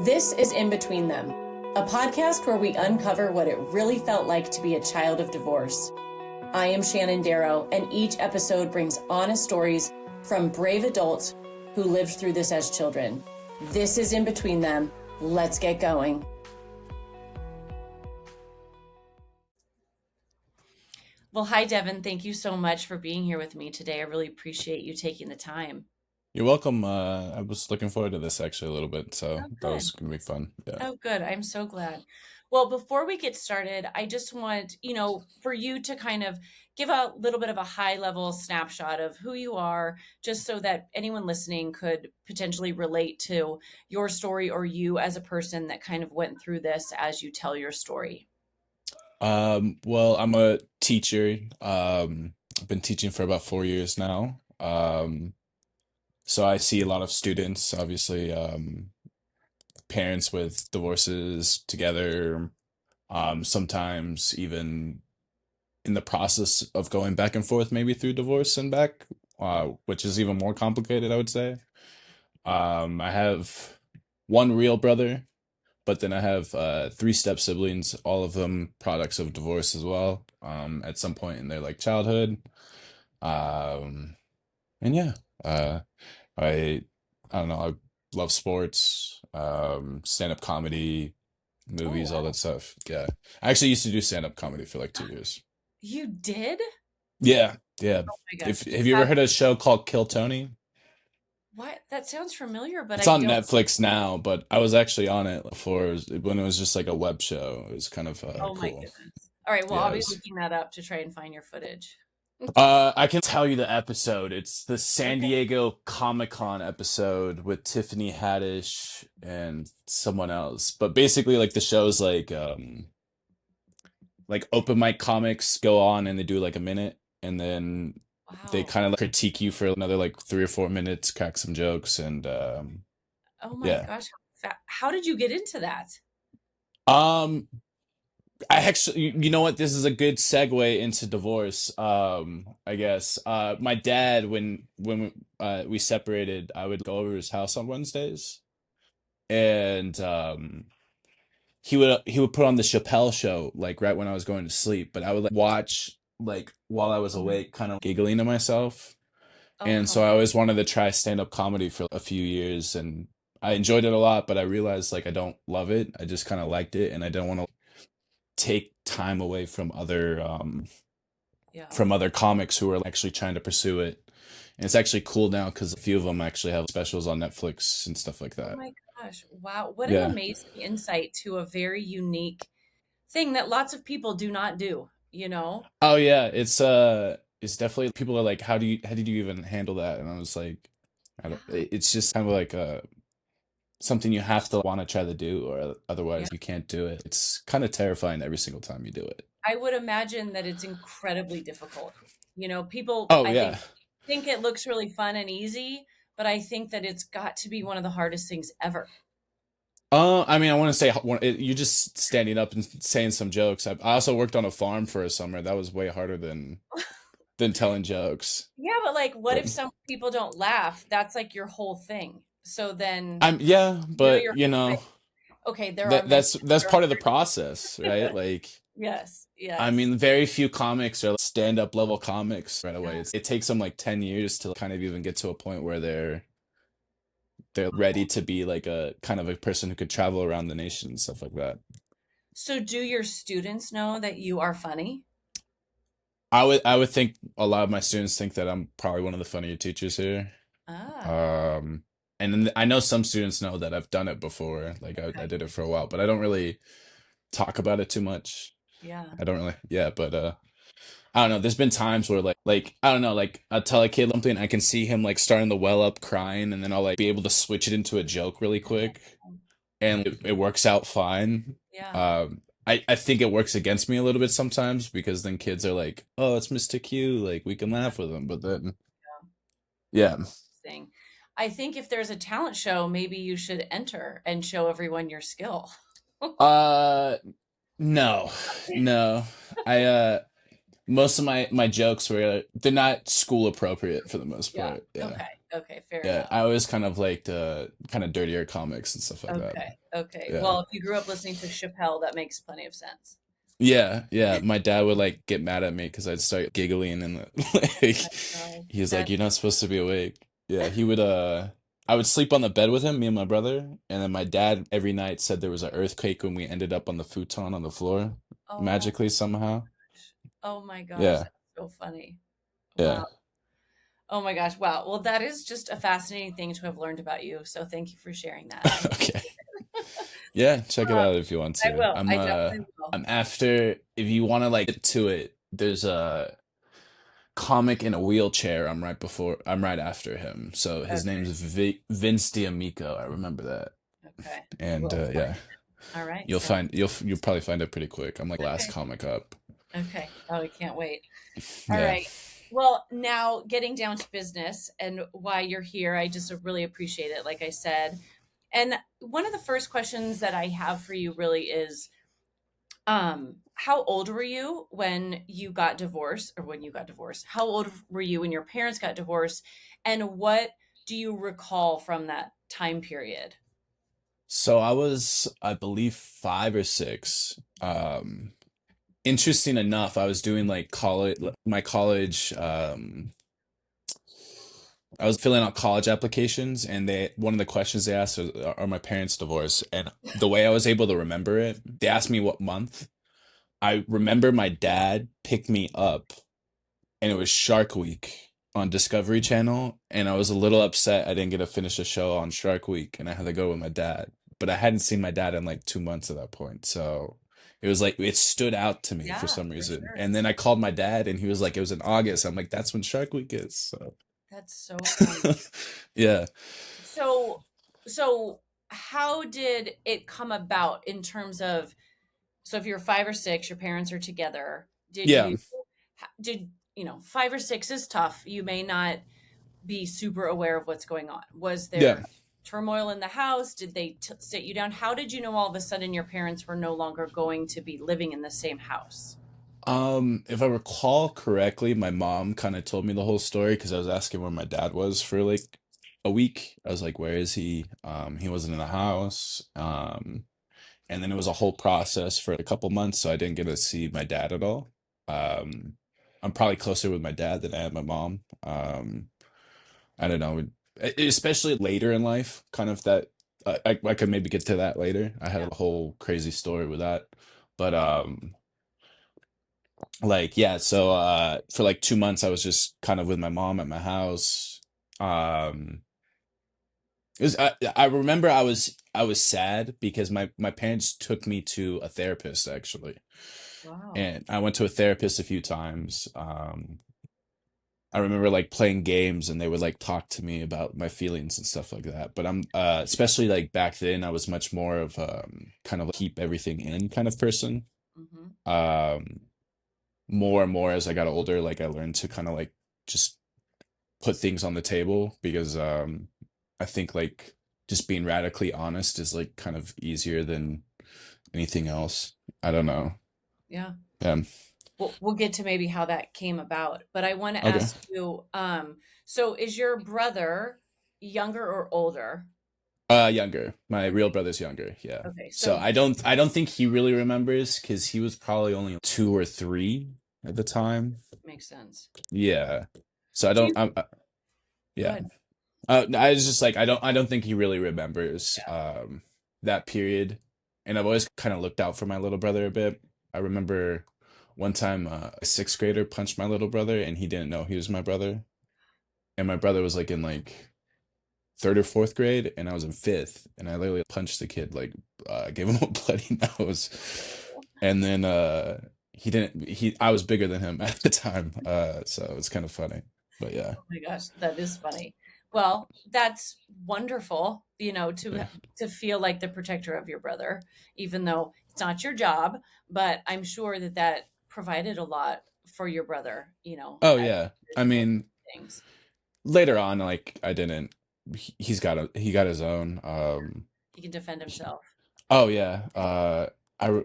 This is In Between Them, a podcast where we uncover what it really felt like to be a child of divorce. I am Shannon Darrow, and each episode brings honest stories from brave adults who lived through this as children. This is In Between Them. Let's get going. Well, hi, Devin. Thank you so much for being here with me today. I really appreciate you taking the time. You're welcome. I was looking forward to this actually a little bit, so Oh, that was good. gonna be fun. Yeah. Oh, good. I'm so glad. Well, before we get started, I just want, for you to kind of give a little bit of a high level snapshot of who you are, just so that anyone listening could potentially relate to your story or you as a person that kind of went through this as you tell your story. Well, I'm a teacher. I've been teaching for about 4 years now. So I see a lot of students, obviously, parents with divorces together, sometimes even in the process of going back and forth, maybe through divorce and back, which is even more complicated, I would say. I have one real brother, but then I have three step siblings, all of them products of divorce as well, at some point in their like childhood. Um, and yeah, I I don't know, I love sports, stand-up comedy, Oh, movies, all wow. that stuff. Yeah. I actually used to do stand-up comedy for like 2 years. You did? Yeah, yeah. Oh my If gosh. have you ever heard of a show called Kill Tony? What? That sounds familiar, but It's I on don't. Netflix now, but I was actually on it before when it was just like a web show. It was kind of Oh my cool. goodness. All right. Well, Yeah, I'll it be was. looking that up to try and find your footage. I can tell you the episode. It's the San Okay. Diego Comic-Con episode with Tiffany Haddish and someone else. But basically like the show's like open mic comics go on and they do like a minute and then they Wow. kind of critique you for another like 3 or 4 minutes, crack some jokes and Oh my yeah. gosh. How did you get into that? Um I actually, you know what? This is a good segue into divorce. I guess. My dad, when we separated, I would go over to his house on Wednesdays, and he would put on the Chappelle show like right when I was going to sleep. But I would like watch like while I was Mhm. awake, kind of giggling to myself. Oh, And how so I fun. always wanted to try stand-up comedy for a few years, and I enjoyed it a lot. But I realized like I don't love it. I just kind of liked it, and I don't want to take time away Yeah. from other comics who are actually trying to pursue it. And it's actually cool now because a few of them actually have specials on Netflix and stuff like Oh that. my gosh. Wow. What an Yeah. amazing insight to a very unique thing that lots of people do not do, you know? Oh yeah, it's definitely people are like, how did you even handle that? And I was like, I don't Yeah. it's just kind of like something you have to want to try to do or Yeah. otherwise you can't do it. It's kind of terrifying every single time you do it. I would imagine that it's incredibly difficult. People, Oh I yeah. think it looks really fun and easy, but I think that it's got to be one of the hardest things ever. I mean, I want to say you're just standing up and saying some jokes. I also worked on a farm for a summer. That was way harder than telling jokes. Yeah, but like, what But if some people don't laugh? That's like your whole thing. So then, yeah, but your you I, know okay, there are that many. that's There are, part of the process, right? Like, yes, I yes. mean, very few comics are stand-up level comics right away. Yeah. It takes them like 10 years to kind of even get to a point where they're ready to be like a kind of a person who could travel around the nation and stuff like that. So do your students know that you are funny? I would think a lot of my students think that I'm probably one of the funnier teachers here. Ah, Um, and then I know some students know that I've done it before. Like I okay. did it for a while, but I don't really talk about it too much. Yeah. I don't really, yeah, but I don't know. There's been times where like I don't know, like I'll tell a kid something, I can see him like starting to well up crying, and then I'll like be able to switch it into a joke really quick, and it works out fine. Yeah. I think it works against me a little bit sometimes because then kids are like, "Oh, it's Mr. Q, like we can laugh with him," but then yeah. Thing. I think if there's a talent show, maybe you should enter and show everyone your skill. Uh, no, no. I Most of my jokes were they're not school appropriate for the most Yeah. part. Yeah. Okay. Okay, fair Yeah, enough. I always kind of liked kind of dirtier comics and stuff like that. Okay, okay. Yeah. Well, if you grew up listening to Chappelle, that makes plenty of sense. Yeah, yeah. My dad would like get mad at me because I'd start giggling and Oh like my God, he was like, that's "You're not supposed to be awake." Yeah, he would I would sleep on the bed with him, me and my brother, and then my dad every night said there was an earthquake when we ended up on the futon on the floor oh magically somehow. oh my gosh, Yeah. that's so funny. Yeah. Wow. Oh my gosh, wow. Well, that is just a fascinating thing to have learned about you. So thank you for sharing that. I Okay. appreciate it. Yeah, check it out if you want I to. will. I definitely will. I'm after if you want to like get to it, there's a comic in a wheelchair. I'm right after him. So his Okay. name's Vince D'Amico. I remember that. Okay. And We'll find yeah, it. All right. So, you'll probably find it pretty quick. I'm like last okay. comic up. Okay. Oh, I can't wait. All Yeah. right. Well, now getting down to business and why you're here, I just really appreciate it, like I said. And one of the first questions that I have for you really is how old were you when you got divorced or when you got divorced? How old were you when your parents got divorced? And what do you recall from that time period? So I was, I believe, 5 or 6. Interesting enough, I was doing like my college. I was filling out college applications, and one of the questions they asked are my parents divorced? And the way I was able to remember it, they asked me what month. I remember my dad picked me up, and it was Shark Week on Discovery Channel, and I was a little upset I didn't get to finish the show on Shark Week, and I had to go with my dad. But I hadn't seen my dad in like 2 months at that point, so it was like it stood out to me for Yeah, some for reason. sure. And then I called my dad, and he was like, "It was in August." I'm like, "That's when Shark Week is." So That's so funny. yeah, So, so how did it come about in terms of, so if you're 5 or 6, your parents are together, yeah, did, 5 or 6 is tough. You may not be super aware of what's going on. Was yeah. there turmoil in the house? Did they sit you down? How did you know all of a sudden your parents were no longer going to be living in the same house? If I recall correctly, my mom kind of told me the whole story because I was asking where my dad was for like a week. I was like, "Where is he?" He wasn't in the house. And then it was a whole process for a couple months, so I didn't get to see my dad at all. Um, I'm probably closer with my dad than I am my mom. I don't know, especially later in life, kind of that. I could maybe get to that later. I had Yeah. a whole crazy story with that, but like yeah. So for like 2 months, I was just kind of with my mom at my house. Um, I remember I was sad because my parents took me to a therapist actually. Wow. And I went to a therapist a few times. I remember like playing games and they would like talk to me about my feelings and stuff like that. But I'm especially like back then I was much more of kind of keep everything in kind of person. Hmm. Um More and more as I got older, like I learned to kind of like just put things on the table because I think like just being radically honest is like kind of easier than anything else. I don't know. Yeah. Yeah. We'll get to maybe how that came about, but I want to Okay. ask you, so is your brother younger or older? Younger. My real Okay. brother's younger. Yeah. Okay. So So I don't think he really remembers because he was probably only 2 or 3 at the time. makes sense. Yeah. So I Do don't. you go Yeah. ahead? I was just like I don't think he really remembers Yeah. that period, and I've always kind of looked out for my little brother a bit. I remember one time a 6th grader punched my little brother, and he didn't know he was my brother, and my brother was like in like 3rd or 4th grade, and I was in 5th, and I literally punched the kid like gave him a bloody nose, and then he didn't he I was bigger than him at the time, so it's kind of funny, but yeah, Oh my gosh, that is funny. Well, that's wonderful, yeah. to feel like the protector of your brother, even though it's not your job, but I'm sure that that provided a lot for your brother, Oh as yeah. you're I dealing mean, with things. later on, like I didn't. He got his own. He can defend he- himself. oh yeah. I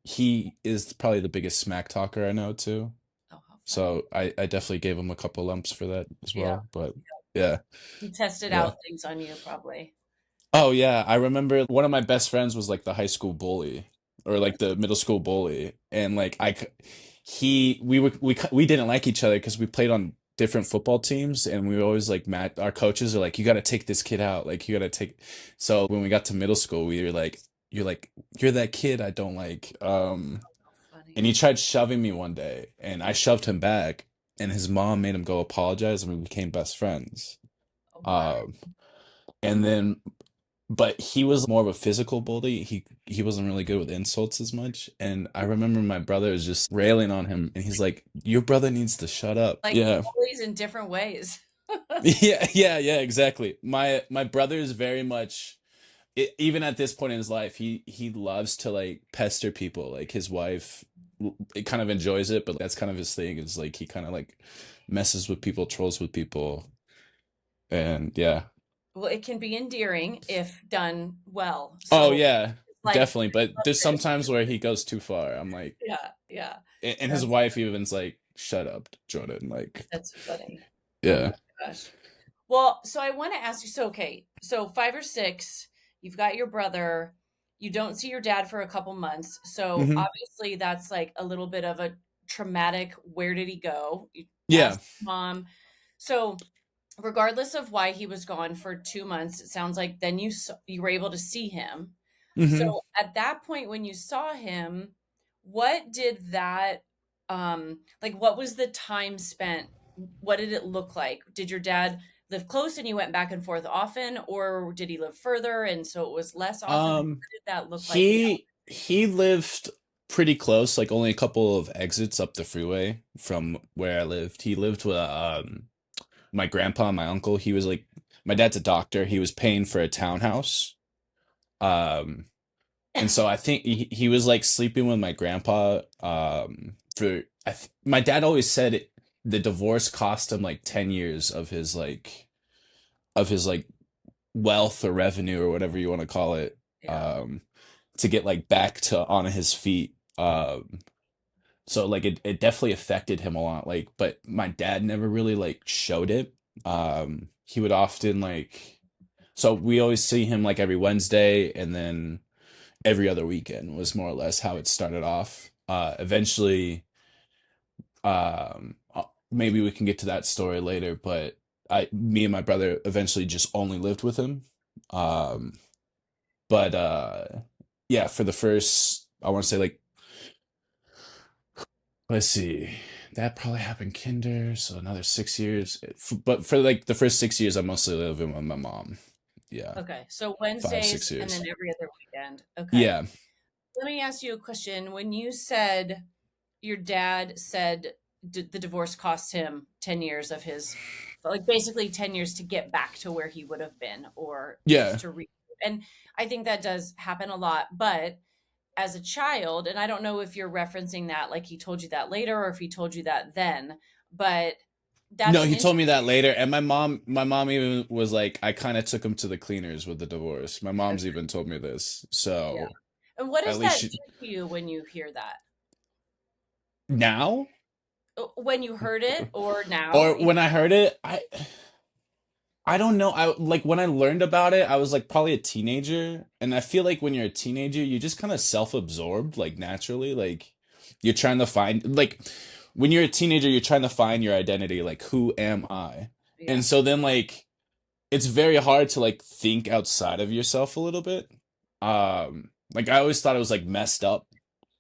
he is probably the biggest smack talker I know too. Oh, how funny. So I definitely gave him a couple lumps for that as Yeah. well. But Yeah. He tested Yeah. out things on you probably. Oh yeah, I remember one of my best friends was like the high school bully or like the middle school bully, and like he we didn't like each other because we played on different football teams, and we were always like mad. Our coaches are like, you got to take this kid out, like you got to take. So when we got to middle school, we were like you're that kid I don't like. And Funny. he tried shoving me one day, and I shoved him back, and his mom made him go apologize, and we became best friends. Oh, wow. Um, and then but he was more of a physical bully. He wasn't really good with insults as much. And I remember my brother was just railing on him, and he's like, "Your brother needs to shut up." Like Yeah. bullies in different ways. Yeah, exactly. My brother is very much even at this point in his life, he loves to like pester people. Like his wife it kind of enjoys it, but that's kind of his thing. Is like he kind of like messes with people, trolls with people, and yeah. Well, it can be endearing if done well. Oh So yeah, like definitely. But love there's this. sometimes where he goes too far. I'm like, Yeah, yeah. and his That's wife even's like, "Shut up, Jordan." Like, that's funny. Oh yeah. my gosh. Well, so I want to ask you, so okay, so 5 or 6, you've got your brother, you don't see your dad for a couple months. So Hmm. obviously that's like a little bit of a traumatic, where did he go? You Yeah. ask mom. So regardless of why he was gone for 2 months, it sounds like then you were able to see him. So Hmm. at that point when you saw him, what did that like what was the time spent? What did it look like? Did your dad live close and you went back and forth often, or did he live further and so it was less often? Like, Um, what did that look like in he lived pretty close, like only a couple of exits up the freeway from where I lived. He lived with my grandpa and my uncle. He was like my dad's a doctor. He was paying for a townhouse. Um, and so I think he was like sleeping with my grandpa. For my dad always said the divorce cost him like 10 years of his like wealth or revenue or whatever you want to call it. Yeah. Um, to get like back to on his feet. So like it definitely affected him a lot. Like, but my dad never really like showed it. He would often like so we always see him like every Wednesday, and then every other weekend was more or less how it started off. Eventually, maybe we can get to that story later, but me and my brother eventually just only lived with him. Um, but yeah, for the first, I want to say like, let's see, that probably happened kinder, so another 6 years. But for like the first 6 years, I mostly lived with my mom. Yeah, Okay. So five, Wednesdays six and then years. every other weekend. Okay. Yeah. Let me ask you a question. When you said your dad said the divorce cost him 10 years of his, like basically 10 years to get back to where he would have been, or Yeah. just to re, and I think that does happen a lot. But as a child, and I don't know if you're referencing that like he told you that later or if he told you that then, but that's No, an he interesting. told me that later, and my mom even was like, I kind of took him to the cleaners with the divorce. My mom's even told me this, Yeah. so And what at does least that she do to you when you hear that? now When you heard it or now? or when I heard it, I don't know. I like when I learned about it, I was like probably a teenager, and I feel like when you're a teenager, you're just kind of self-absorbed, like naturally, like you're trying to find like when you're a teenager, you're trying to find your identity, like who am I? Yeah. And so then like it's very hard to like think outside of yourself a little bit. Like I always thought it was like messed up,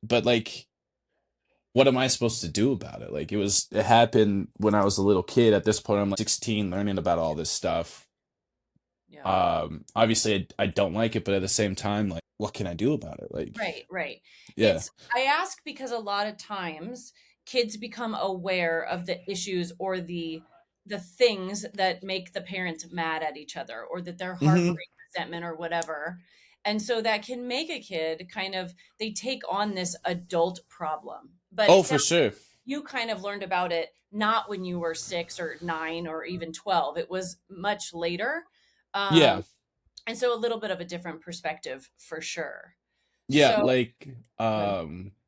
but like what am I supposed to do about it? Like it happened when I was a little kid. At this point I'm like 16 learning about all this stuff. Yeah. Obviously I don't like it, but at the same time like what can I do about it? Like Right, right. yeah. It's I ask because a lot of times kids become aware of the issues or the things that make the parents mad at each other or that they're Hmm. harboring resentment or whatever. And so that can make a kid kind of they take on this adult problem. But it Oh, sounds for sure. you kind of learned about it not when you were 6 or 9 or even 12. It was much later. Um, Yeah. and so a little bit of a different perspective for sure. Yeah, So like good.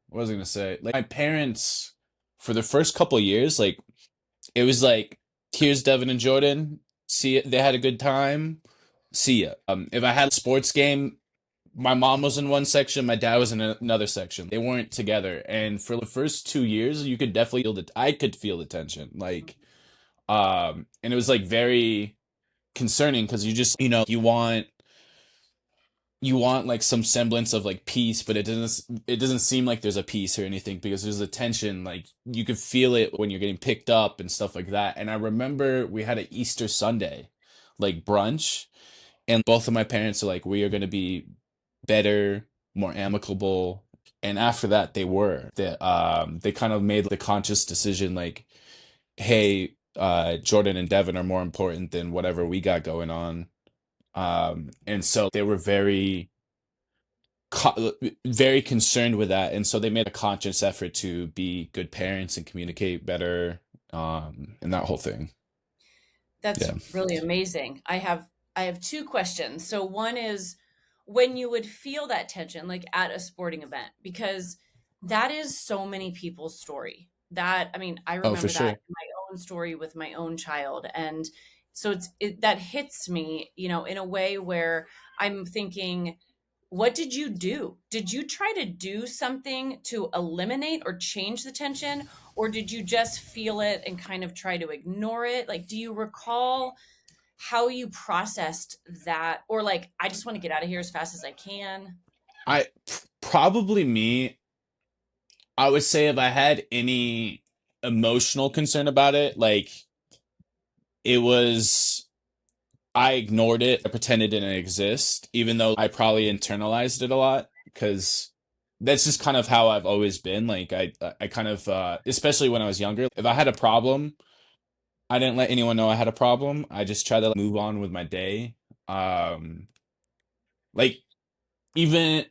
what was I gonna say? Like my parents for the first couple years, like it was like here's Devin and Jordan. See it, they had a good time. See ya. If I had a sports game, my mom was in one section, my dad was in another section. They weren't together, and for the first 2 years, you could definitely feel the. I could feel the tension, like, and it was like very concerning because you just, you want like some semblance of like peace, but it doesn't seem like there's a peace or anything because there's a tension. Like you could feel it when you're getting picked up and stuff like that. And I remember we had an Easter Sunday, like brunch, and both of my parents are like, we are going to be better, more amicable. And after that, they kind of made the conscious decision, like, hey, Jordan and Devin are more important than whatever we got going on. And so they were very concerned with that, and so they made a conscious effort to be good parents and communicate better, and that whole thing. That's Yeah. really amazing. I have two questions. So one is when you would feel that tension like at a sporting event, because that is so many people's story. That, I mean, I Oh, for remember that sure. in my own story with my own child. And so that hits me, in a way where I'm thinking, what did you do? Did you try to do something to eliminate or change the tension? Or did you just feel it and kind of try to ignore it? Like, do you recall how you processed that? Or like, I just want to get out of here as fast as I can. Probably me. I would say if I had any emotional concern about it, like, it was, I ignored it, I pretended it didn't exist, even though I probably internalized it a lot because that's just kind of how I've always been. Like I kind of, especially when I was younger, if I had a problem, I didn't let anyone know I had a problem. I just tried to move on with my day. Um, like even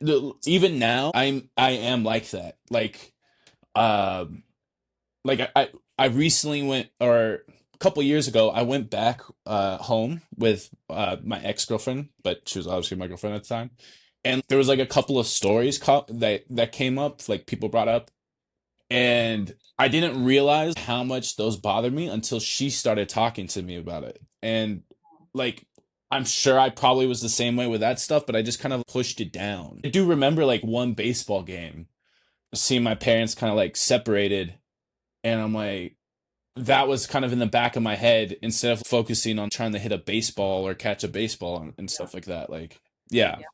now, I am like that. Um, I recently went, or a couple years ago, I went back home with my ex-girlfriend, but she was obviously my girlfriend at the time. And there was like a couple of stories that came up, like people brought up, and I didn't realize how much those bothered me until she started talking to me about it. And like, I'm sure I probably was the same way with that stuff, but I just kind of pushed it down. I do remember like one baseball game, seeing my parents kind of like separated, and I'm like, that was kind of in the back of my head instead of focusing on trying to hit a baseball or catch a baseball and Yeah. stuff like that. Like, yeah. Yeah.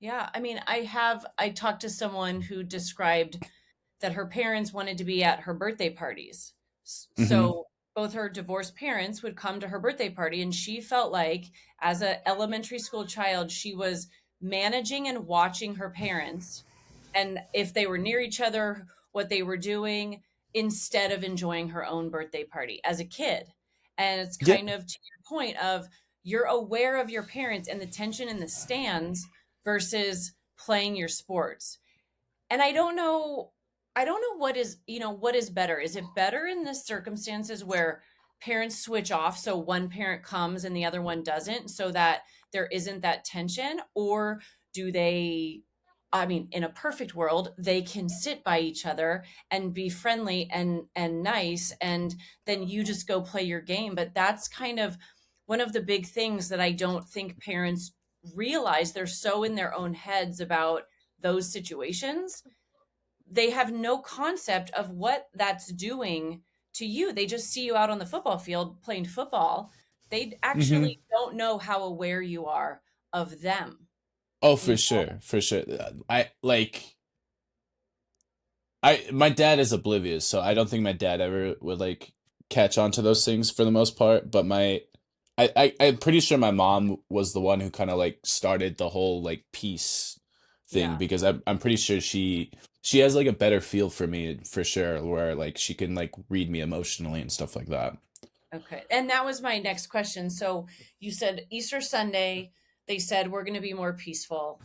Yeah. I mean, I talked to someone who described that her parents wanted to be at her birthday parties. Hmm. So both her divorced parents would come to her birthday party, and she felt like as an elementary school child, she was managing and watching her parents, and if they were near each other, what they were doing, instead of enjoying her own birthday party as a kid. And it's Yeah. kind of to your point of, you're aware of your parents and the tension in the stands versus playing your sports. And I don't know what is better. Is it better in the circumstances where parents switch off, so one parent comes and the other one doesn't, so that there isn't that tension? Or do they, I mean, in a perfect world, they can sit by each other and be friendly and nice, and then you just go play your game. But that's kind of one of the big things that I don't think parents realize. They're so in their own heads about those situations, they have no concept of what that's doing to you. They just see you out on the football field playing football. They Hmm. actually don't know how aware you are of them, Oh, you for know? sure, for sure. My dad is oblivious, so I don't think my dad ever would like catch on to those things for the most part. But I'm pretty sure my mom was the one who kind of like started the whole like peace thing Yeah. because I'm pretty sure she has like a better feel for me for sure, where like she can like read me emotionally and stuff like that. Okay. And that was my next question. So you said Easter Sunday, they said we're going to be more peaceful.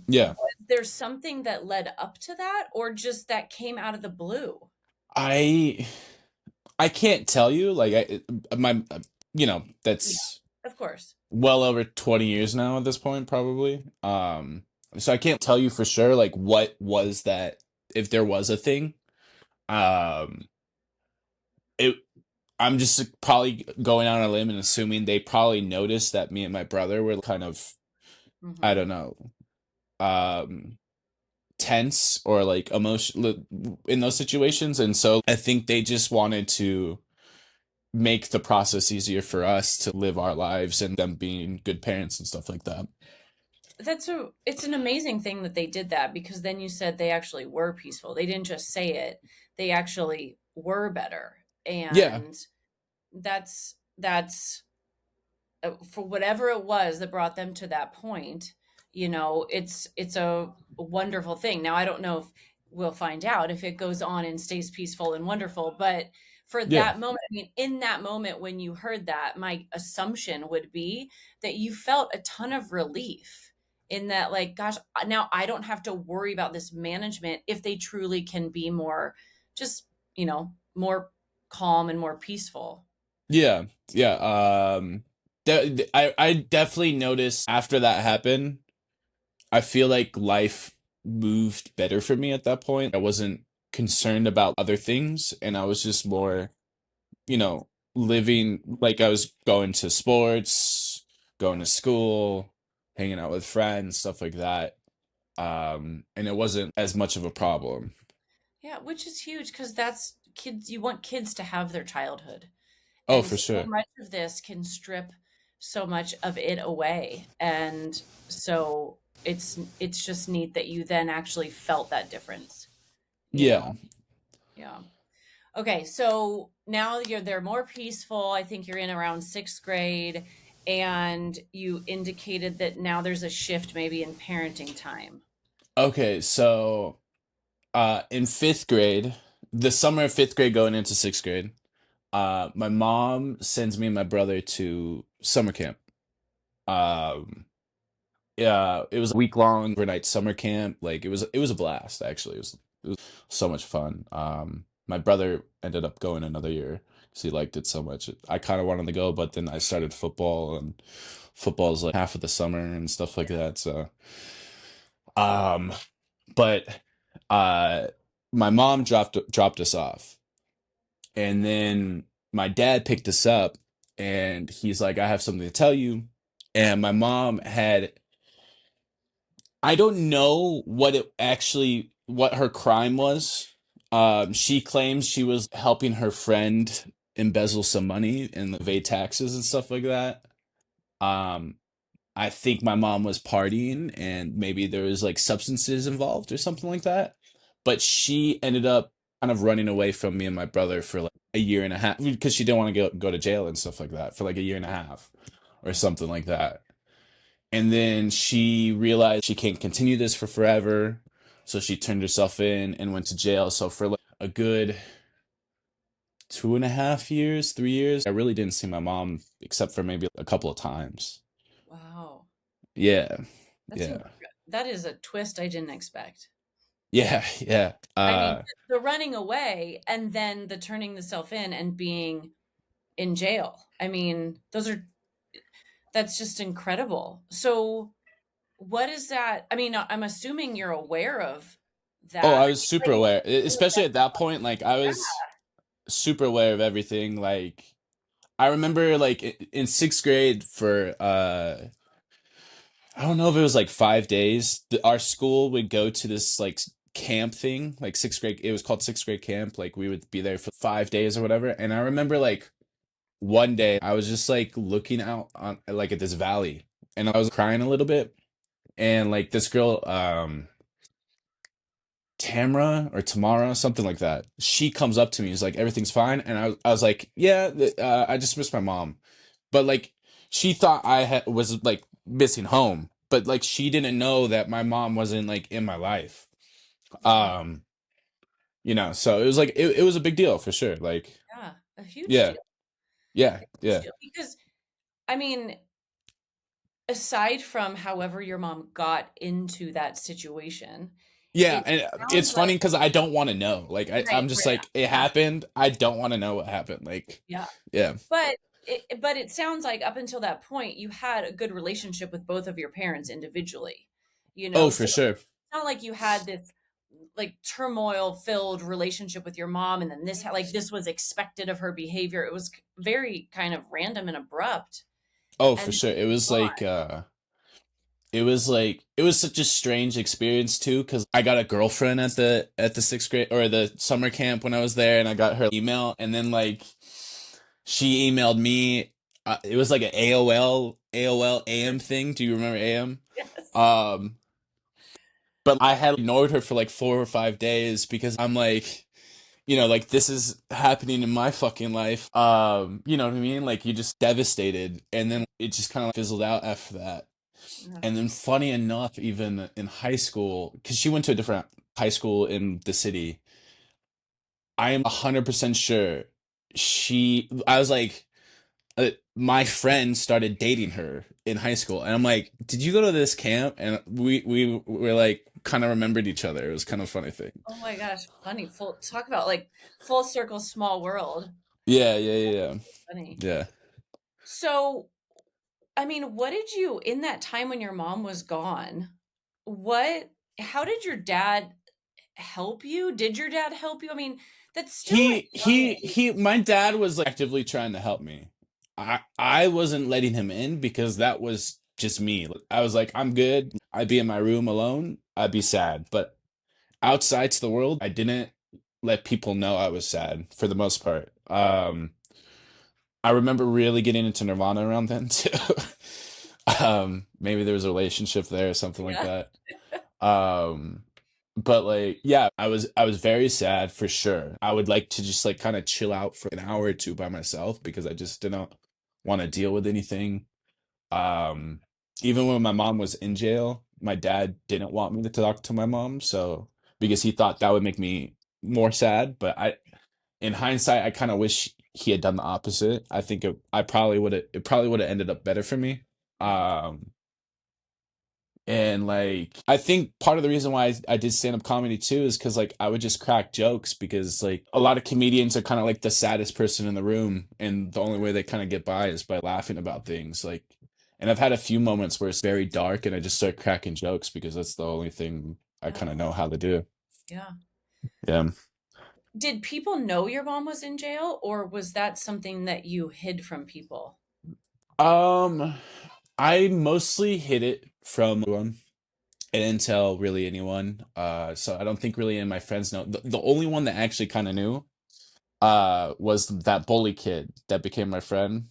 Yeah. Was there something that led up to that, or just that came out of the blue? I I can't tell you like my Yeah, that's of course. well over 20 years now at this point probably. So I can't tell you for sure like what was that, if there was a thing. Um it I'm just probably going out on a limb and assuming they probably noticed that me and my brother were kind of, I Mhm. don't know, um, tense or like emotion in those situations. And so I think they just wanted to make the process easier for us to live our lives and them being good parents and stuff like that. It's an amazing thing that they did that, because then you said they actually were peaceful. They didn't just say it, they actually were better. Yeah. And that's for whatever it was that brought them to that point. It's a wonderful thing. Now I don't know if we'll find out if it goes on and stays peaceful and wonderful, but for Yeah. that moment, I mean, in that moment when you heard that, my assumption would be that you felt a ton of relief, in that, like, gosh, now I don't have to worry about this management, if they truly can be more, just, more calm and more peaceful. Yeah. Yeah. I definitely noticed after that happened, I feel like life moved better for me at that point. I wasn't concerned about other things, and I was just more, you know, living like I was going to sports, going to school, hanging out with friends, stuff like that. And it wasn't as much of a problem. Yeah, which is huge, because that's kids. You want kids to have their childhood, Oh, and for so sure. much of this can strip so much of it away. And so it's just neat that you then actually felt that difference, you Yeah. know? Yeah. Okay, so now they're more peaceful. I think you're in around 6th grade, and you indicated that now there's a shift maybe in parenting time. Okay, so in fifth grade, the summer of fifth grade going into sixth grade, my mom sends me and my brother to summer camp. Um, yeah, it was a week long overnight summer camp. Like it was a blast actually. It was so much fun. My brother ended up going another year because he liked it so much. I kind of wanted to go, but then I started football, and football's like half of the summer and stuff like that. So, um, but uh, my mom dropped us off, and then my dad picked us up, and he's like, "I have something to tell you." And my mom had, I don't know what her crime was. She claims she was helping her friend embezzle some money and evade taxes and stuff like that. Um, I think my mom was partying and maybe there was like substances involved or something like that. But she ended up kind of running away from me and my brother for like a year and a half because she didn't want to go to jail and stuff like that for like a year and a half or something like that. And then she realized she can't continue this for forever. So she turned herself in and went to jail. So for like a good 2.5 years, 3 years, I really didn't see my mom except for maybe a couple of times. Wow. Yeah. That's Yeah. inc that is a twist I didn't expect. Yeah. Yeah. I mean, the running away and then the turning the self in and being in jail. I mean, that's just incredible. So, what is that? I mean, I'm assuming you're aware of Oh, that. I I was super mean, like, aware, you especially at that point. Like I yeah. was super aware of everything. Like I remember like in sixth grade for I don't know if it was like 5 days. Our school would go to this like camp thing, like sixth grade. It was called sixth grade camp. Like we would be there for 5 days or whatever. And I remember like one day I was just like looking out on like at this valley, and I was crying a little bit. And like this girl, Tamara or Tamara, something like that. She comes up to me, is like, "Everything's fine," and I was like, "Yeah, I just miss my mom." But like, she thought was like missing home, but like she didn't know that my mom wasn't like in my life. Wow. Um, so it was like it was a big deal for sure. Like, Yeah, a huge yeah, deal. yeah, A huge yeah, deal, because I mean, aside from however your mom got into that situation, yeah. it And it's sounds like funny because I don't want to know. Like, right, I'm just right, like, it yeah, happened. I don't want to know what happened. Like, yeah. yeah. But it sounds like up until that point, you had a good relationship with both of your parents individually, Oh, so for it's sure. not like you had this like turmoil filled relationship with your mom, and then this was expected of her behavior. It was very kind of random and abrupt, Oh, for and sure. It was gone. it was such a strange experience too, because I got a girlfriend at the sixth grade or the summer camp when I was there, and I got her email, and then like she emailed me. It was like an AOL AM thing. Do you remember AM? Yes. Um, but I had ignored her for like 4 or 5 days because I'm like, like this is happening in my fucking life. You know what I mean? Like you just devastated, and then it just kind of fizzled out after that. Yeah. And then, funny enough, even in high school, because she went to a different high school in the city, I am 100% sure I was like, my friend started dating her in high school. And I'm like, did you go to this camp? And we were like, kind of remembered each other. It was kind of a funny thing. Oh my gosh, funny. Full talk about like full circle, small world. Yeah, yeah, yeah, yeah. Funny. Yeah. So, I mean, what did you in that time when your mom was gone? What? How did your dad help you? Did your dad help you? I mean, that's still a young age. My dad was like actively trying to help me. I wasn't letting him in because that was just me. I was like, I'm good. I'd be in my room alone. I'd be sad. But outside to the world, I didn't let people know I was sad for the most part. I remember really getting into Nirvana around then too. Maybe there was a relationship there or something like Yeah. that. Um, but like, yeah, I was very sad for sure. I would like to just like kind of chill out for an hour or two by myself because I just didn't want to deal with anything. Um, Even when my mom was in jail, my dad didn't want me to talk to my mom, so because he thought that would make me more sad. But in hindsight, I kind of wish he had done the opposite. I think it probably would have ended up better for me. Yeah. Um, and like, I think part of the reason why I did stand up comedy too is because like I would just crack jokes because like a lot of comedians are kind of like the saddest person in the room, and the only way they kind of get by is by laughing about things. Like, and I've had a few moments where it's very dark, and I just start cracking jokes because that's the only thing I Yeah. kind of know how to do. Yeah. Yeah. Did people know your mom was in jail, or was that something that you hid from people? Um, I mostly hid it from everyone. I didn't tell really anyone. So I don't think really any of my friends know. The only one that actually kind of knew was that bully kid that became my friend.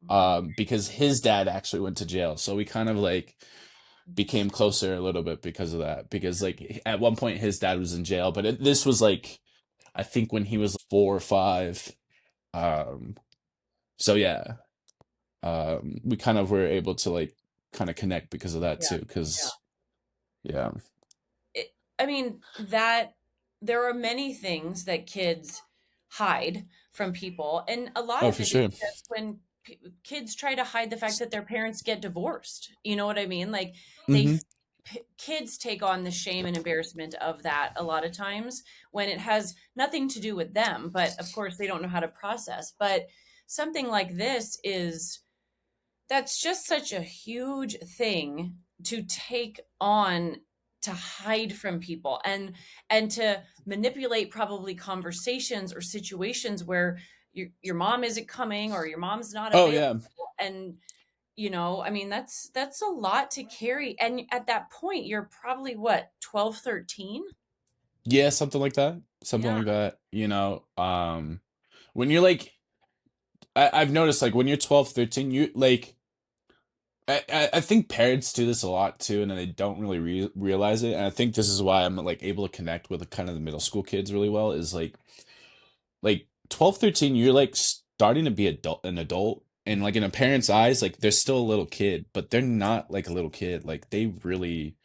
Mhm. Because his dad actually went to jail. So we kind of like became closer a little bit because of that. Because like at one point his dad was in jail, but this was like I think when he was 4 or 5. Um, so yeah, we kind of were able to like kind of connect because of that Yeah. too. Yeah. Because yeah. I mean, that there are many things that kids hide from people, and a lot Oh, of for it is sure. just when kids try to hide the fact that their parents get divorced. You know what I mean? Like they Hmm. kids take on the shame and embarrassment of that a lot of times when it has nothing to do with them, but of course they don't know how to process. But something like this is that's just such a huge thing to take on, to hide from people and to manipulate probably conversations or situations where your mom isn't coming or your mom's not Oh available. yeah. And I mean, that's a lot to carry, and at that point you're probably what, 12, 13? Yeah, something like that. Something Yeah. like that. When you're like I've noticed like when you're 12, 13, you like I think parents do this a lot too, and then they don't really realize it. And I think this is why I'm like able to connect with kind of the middle school kids really well. Is like 12, 13, you're like starting to be an adult, and like in a parent's eyes, like they're still a little kid, but they're not like a little kid. Like they really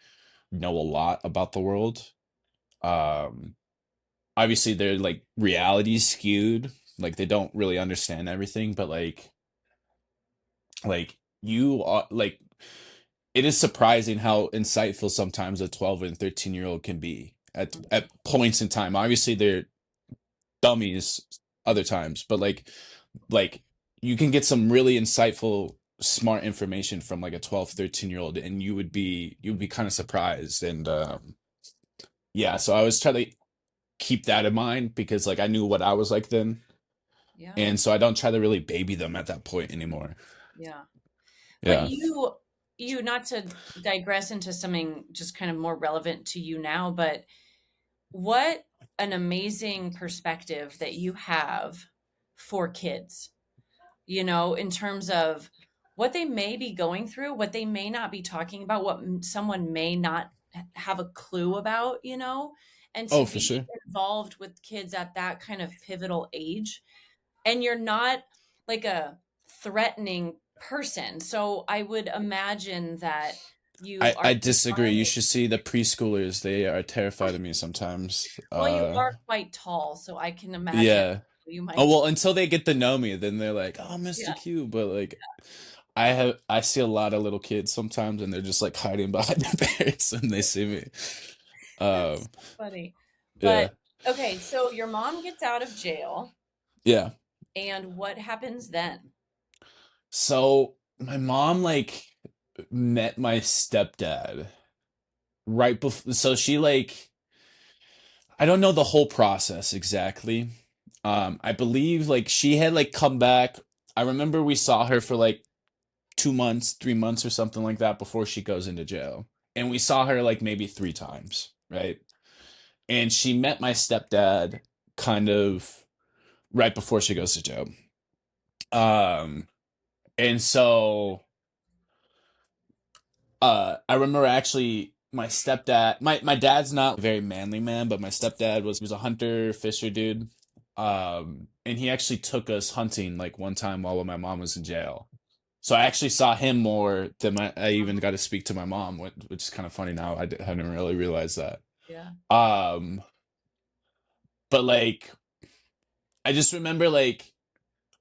know a lot about the world. Um, Obviously they're like reality skewed, like they don't really understand everything, but like you are like it is surprising how insightful sometimes a 12 and 13-year-old can be at points in time. Obviously they're dummies other times, but like you can get some really insightful smart information from like a 12, 13-year-old, and you'd be kind of surprised. And yeah, so I was trying to keep that in mind because like I knew what I was like then, Yeah. and so I don't try to really baby them at that point anymore. Yeah. But Yeah. you not to digress into something just kind of more relevant to you now, but what an amazing perspective that you have for kids, in terms of what they may be going through, what they may not be talking about, what someone may not have a clue about, and to Oh, for be sure. involved with kids at that kind of pivotal age. And you're not like a threatening person. So I would imagine that you are I disagree. You charming. should see the preschoolers. They are terrified of me sometimes. Well, you are quite tall, so I can imagine Yeah. you Oh might. well, until they get to know me, then they're like, "Oh, Mr. Yeah, Q." But like, I see a lot of little kids sometimes, and they're just like hiding behind their parents when they see me. that's Um, so funny. But yeah, okay, so your mom gets out of jail, yeah. and what happens then? So my mom like met my stepdad right before. So she like I don't know the whole process exactly. I believe like she had like come back. I remember we saw her for like 2 months, 3 months or something like that before she goes into jail. And we saw her like maybe 3 times, right? And she met my stepdad kind of right before she goes to jail. Um, and so I remember actually my stepdad my dad's not a very manly man, but my stepdad was a hunter fisher dude. And he actually took us hunting like one time while my mom was in jail. So I actually saw him more than I even got to speak to my mom, which is kind of funny now. Hadn't really realized that. Yeah. Um, but like I just remember like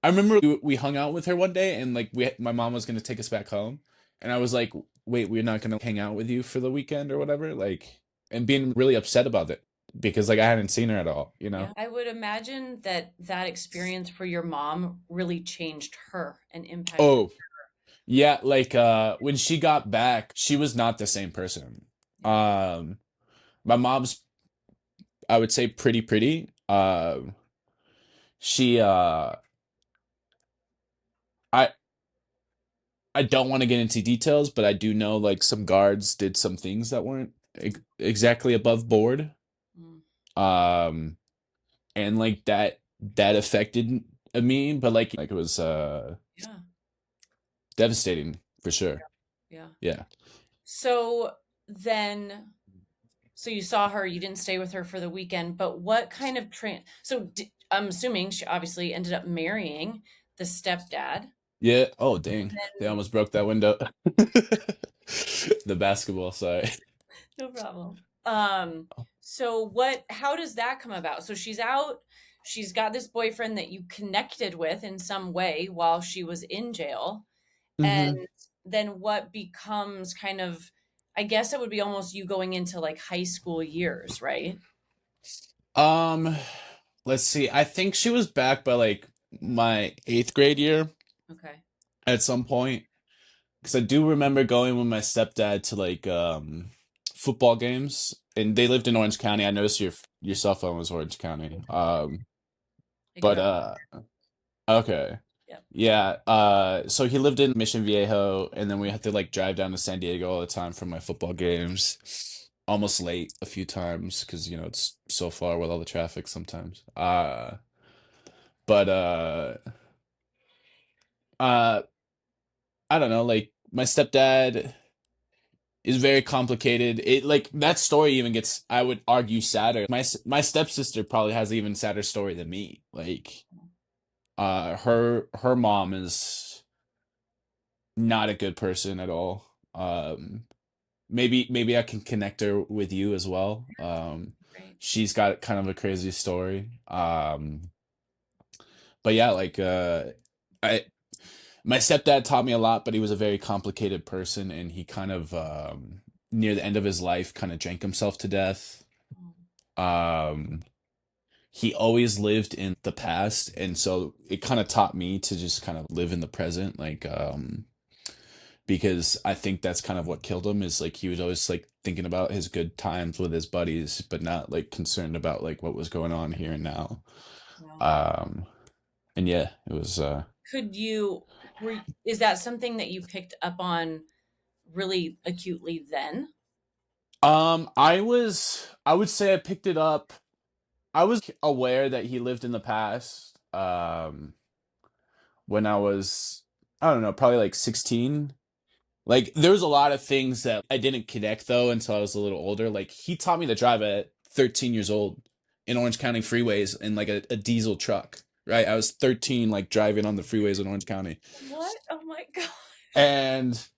I remember we hung out with her one day and like my mom was gonna take us back home, and I was like, wait, we're not gonna hang out with you for the weekend or whatever, like, and being really upset about it because like I hadn't seen her at all, you know? Yeah. I would imagine that that experience for your mom really changed her and impacted. Oh, yeah, like when she got back, she was not the same person. Yeah. Um, my mom's I would say pretty. She I I don't want to get into details, but I do know like some guards did some things that weren't exactly above board. Mm. Um, and like that affected me, but like it was Yeah. devastating for sure. Yeah. Yeah. So then, so you saw her, you didn't stay with her for the weekend, but what kind of I'm assuming she obviously ended up marrying the stepdad. Yeah. Oh, dang. They And almost broke that window. The basketball, sorry. no problem. So how does that come about? So she's out, she's got this boyfriend that you connected with in some way while she was in jail. And Hmm. then what becomes kind of, I guess it would be almost you going into like high school years, right? Um, let's see. I think she was back by like my 8th grade year Okay. at some point. Because I do remember going with my stepdad to like football games, and they lived in Orange County. I noticed your cell phone was Orange County. But Ignore. okay. Yep. Yeah, so he lived in Mission Viejo, and then we had to like drive down to San Diego all the time for my football games. Almost late a few times because it's so far with all the traffic sometimes. But uh I don't know, like my stepdad is very complicated. It like that story even gets, I would argue, sadder. My stepsister probably has an even sadder story than me. Like her mom is not a good person at all. Maybe I can connect her with you as well. Great. She's got kind of a crazy story. But yeah, like I my stepdad taught me a lot, but he was a very complicated person, and he kind of near the end of his life kind of drank himself to death. Mm. Um, he always lived in the past, and so it kind of taught me to just kind of live in the present, like because I think that's kind of what killed him is like he was always like thinking about his good times with his buddies, but not like concerned about like what was going on here and now. Wow. Um, and yeah, it was Could you is that something that you picked up on really acutely then? I would say I picked it up. I was aware that he lived in the past when I was, I don't know, probably like 16. Like there was a lot of things that I didn't connect though until I was a little older. Like he taught me to drive at 13 years old in Orange County freeways in like a diesel truck. Right, I was 13, like driving on the freeways in Orange County, What? Oh my god. and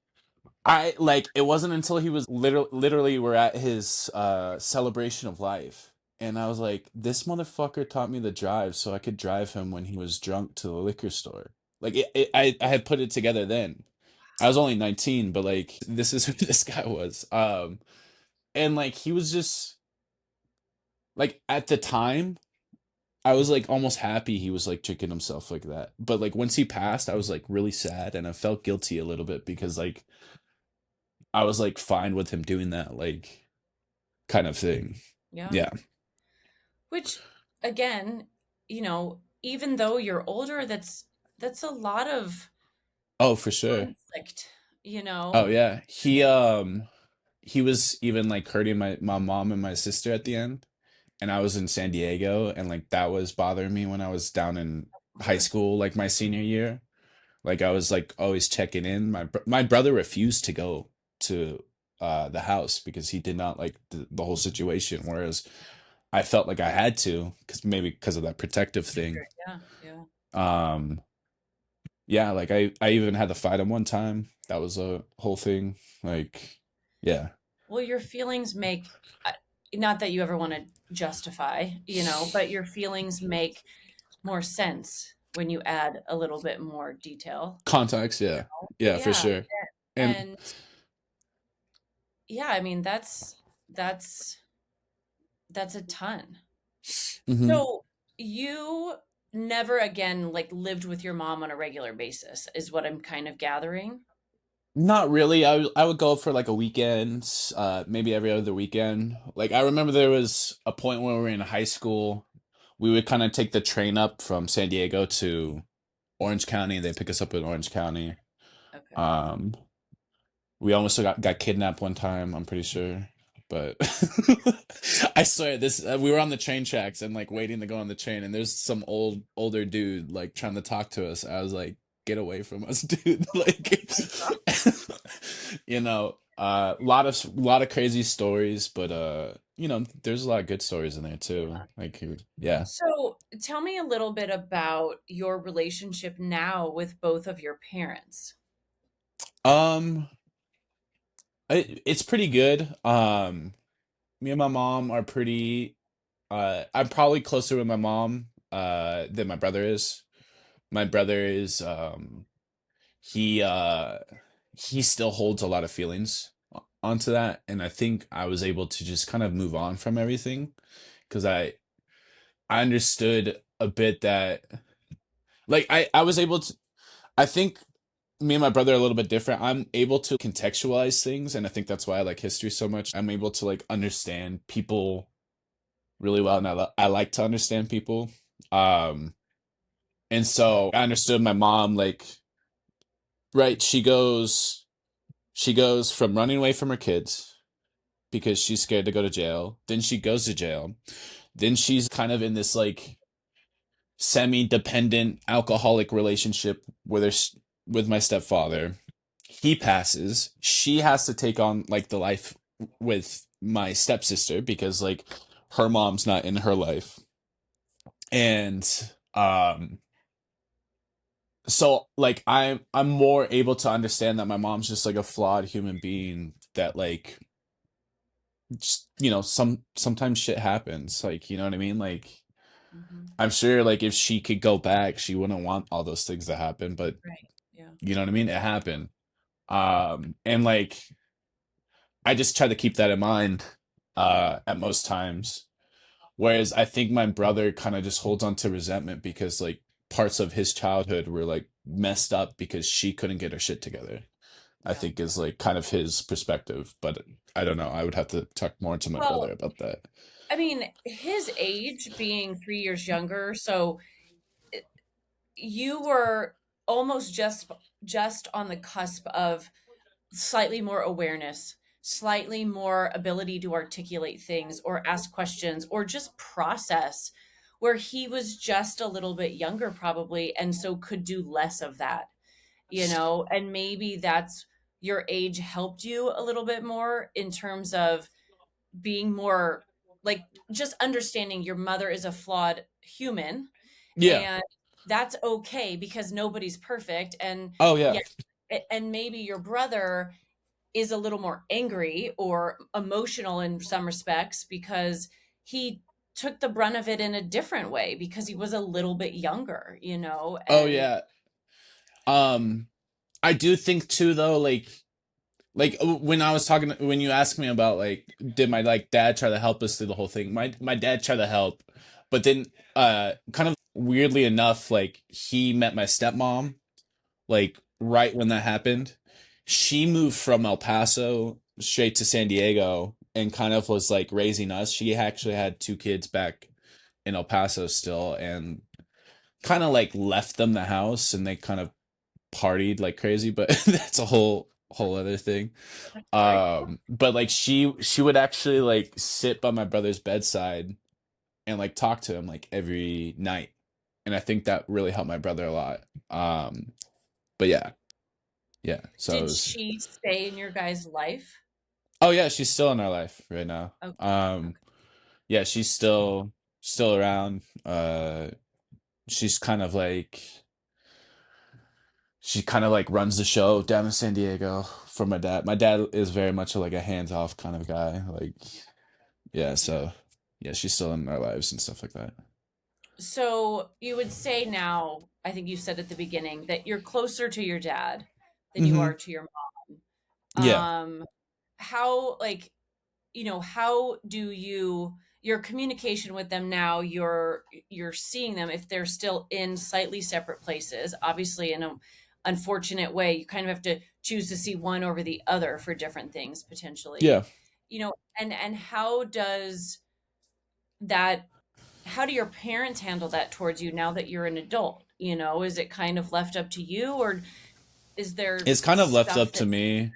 I like it wasn't until he was literally we're at his celebration of life, and I was like, this motherfucker taught me to drive so I could drive him when he was drunk to the liquor store. Like I had put it together then. I was only 19, but like this is who this guy was. And like he was just like at the time I was like almost happy he was like tricking himself like that. But like once he passed, I was like really sad and I felt guilty a little bit because like I was like fine with him doing that like kind of thing. Yeah. Yeah. Which again, even though you're older, that's a lot of Oh, for sure. conflict, Oh yeah. He was even like hurting my mom and my sister at the end, and I was in San Diego, and like that was bothering me when I was down in Of high course. school like my senior year. Like I was like always checking in. My brother refused to go to the house because he did not like the whole situation, whereas I felt like I had to because maybe because of that protective thing. Yeah, yeah. Um yeah, like I even had to fight him one time. That was a whole thing. Like yeah. Well, your feelings make, not that you ever want to justify, but your feelings make more sense when you add a little bit more detail. Context, yeah. Yeah, for Yeah. sure. And And yeah, I mean, that's that's a ton. mhm. So you never again like lived with your mom on a regular basis is what I'm kind of gathering. Not really. I would go for like a weekend, maybe every other weekend. Like I remember there was a point when we were in high school, we would kind of take the train up from San Diego to Orange County. They pick us up in Orange County. Okay. Um, we almost got kidnapped one time, I'm pretty sure. But I swear this we were on the train tracks and like waiting to go on the train, and there's some older dude like trying to talk to us. I was like, get away from us, dude. Like lot of crazy stories, but there's a lot of good stories in there too. Like yeah. So tell me a little bit about your relationship now with both of your parents. Um it's pretty good. Me and my mom are pretty I'm probably closer with my mom than my brother is. My brother is he uh he still holds a lot of feelings onto that, and I think I was able to just kind of move on from everything because I understood a bit that like I was able to I think me and my brother are a little bit different. I'm able to contextualize things, and I think that's why I like history so much. I'm able to like understand people really well, and I like to understand people. Um, and so I understood my mom like right. She goes from running away from her kids because she's scared to go to jail. Then she goes to jail. Then she's kind of in this like semi-dependent alcoholic relationship with my stepfather. He passes. She has to take on like the life with my stepsister because like her mom's not in her life. And um so like I'm more able to understand that my mom's just like a flawed human being that like just, sometimes shit happens, like you know what I mean, like Mhm. I'm sure like if she could go back she wouldn't want all those things to happen, but Right. Yeah. you know what I mean, it happened. And like I just try to keep that in mind at most times. Whereas I think my brother kind of just holds on to resentment because like parts of his childhood were like messed up because she couldn't get her shit together. I Yeah. think is like kind of his perspective, but I don't know. I would have to talk more to my brother Well, about that. I mean, his age being 3 years younger, so you were almost just on the cusp of slightly more awareness, slightly more ability to articulate things or ask questions or just process, where he was just a little bit younger probably and so could do less of that, and maybe that's your age helped you a little bit more in terms of being more like just understanding your mother is a flawed human, Yeah. and that's okay because nobody's perfect. And Oh yeah. yeah, and maybe your brother is a little more angry or emotional in some respects because he took the brunt of it in a different way because he was a little bit younger, Oh and yeah. Um, I do think too though, like when I was talking, when you asked me about like did my like dad try to help us through the whole thing, my dad tried to help, but then kind of weirdly enough, like he met my stepmom like right when that happened. She moved from El Paso straight to San Diego and kind of was like raising us. She actually had two kids back in El Paso still, and kind of like left them the house and they kind of partied like crazy, but that's a whole other thing. sorry. But like she would actually like sit by my brother's bedside and like talk to him like every night. And I think that really helped my brother a lot. But yeah, yeah. So it Did was, she stay in your guys' life? oh yeah, she's still in our life right now. Okay. Okay. Yeah, she's still around. She's kind of like she kind of like runs the show down in San Diego for my dad. My dad is very much like a hands-off kind of guy. Like, yeah, Yeah. so yeah, she's still in our lives and stuff like that. So you would say now, I think you said at the beginning that you're closer to your dad than you Hmm. are to your mom. Yeah. How, like, how do your communication with them now, you're seeing them if they're still in slightly separate places, obviously in a unfortunate way, you kind of have to choose to see one over the other for different things potentially, Yeah. and that how do your parents handle that towards you now that you're an adult? Is it kind of left up to you, or is there It's kind of left stuff up that to me.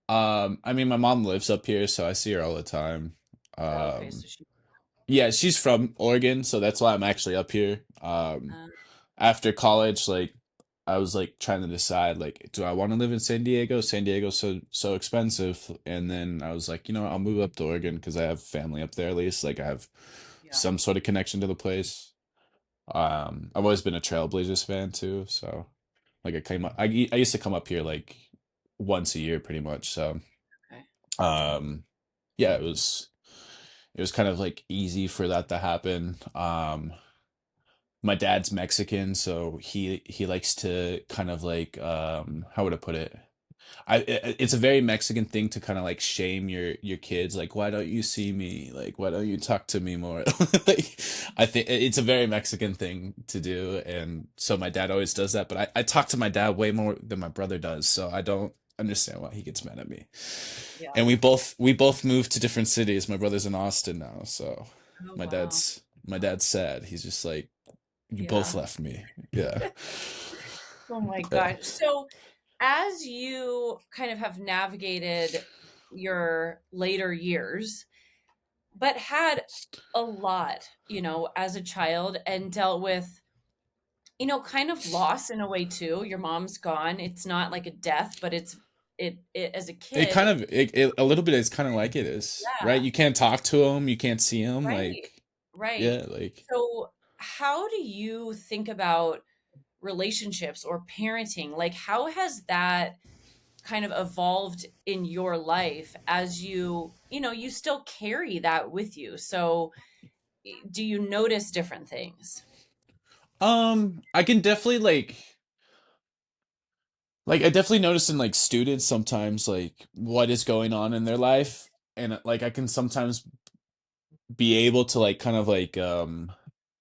I mean, my mom lives up here, so I see her all the time. oh, okay, Um, so she yeah, she's from Oregon, so that's why I'm actually up here. uh, After college, like I was like trying to decide like do I want to live in San Diego? San Diego's so expensive, and then I was like, you know, what, I'll move up to Oregon because I have family up there at least. Like I have yeah. some sort of connection to the place. I've always been a Trailblazers fan too, so like I used to come up here like once a year pretty much. So Okay. um, yeah, it was kind of like easy for that to happen. My dad's Mexican, so he likes to kind of like how would I put it? It's a very Mexican thing to kind of like shame your kids like why don't you see me? Like why don't you talk to me more? Like I think it's a very Mexican thing to do, and so my dad always does that, but I talk to my dad way more than my brother does, so I don't understand why he gets mad at me. Yeah. And we both moved to different cities. My brother's in Austin now, so Oh, my wow. dad's my dad's sad. He's just like you both Yeah. left me. Yeah. Oh my Yeah. gosh. So, as you kind of have navigated your later years, but had a lot, as a child and dealt with, kind of loss in a way too. Your mom's gone. It's not like a death, but it as a It kind kid. of a little bit is kind of like it is, right? Yeah. You can't talk to him, you can't see him, Right. like Right. yeah, like So, how do you think about relationships or parenting? Like, how has that kind of evolved in your life as you still carry that with you? So, do you notice different things? I can definitely like I definitely notice in like students sometimes like what is going on in their life, and like I can sometimes be able to like kind of like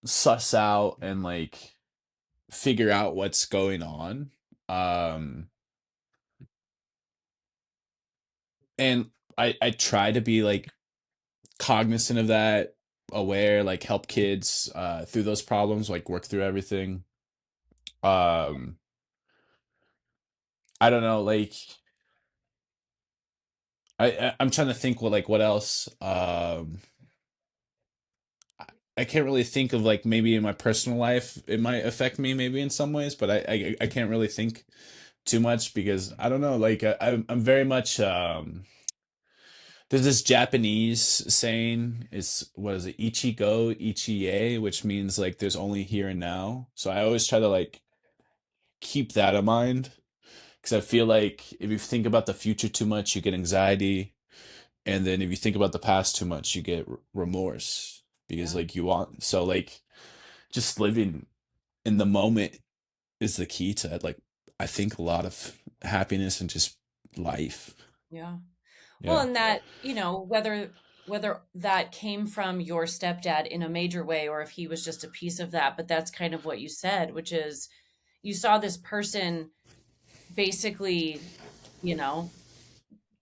suss out and like figure out what's going on. Um and I try to be like cognizant of that, aware, like help kids through those problems, like work through everything. Um, I don't know, like I'm trying to think what else. I can't really think of like maybe in my personal life it might affect me maybe in some ways, but I can't really think too much because I don't know. Like I'm very much there's this Japanese saying, it's what is it, Ichigo Ichie, which means like there's only here and now. So I always try to like keep that in mind because I feel like if you think about the future too much, you get anxiety, and then if you think about the past too much, you get remorse because Yeah. like you want so like just living in the moment is the key to like I think a lot of happiness and just life. Yeah. Well, Yeah. and that, whether that came from your stepdad in a major way or if he was just a piece of that, but that's kind of what you said, which is you saw this person basically, you know,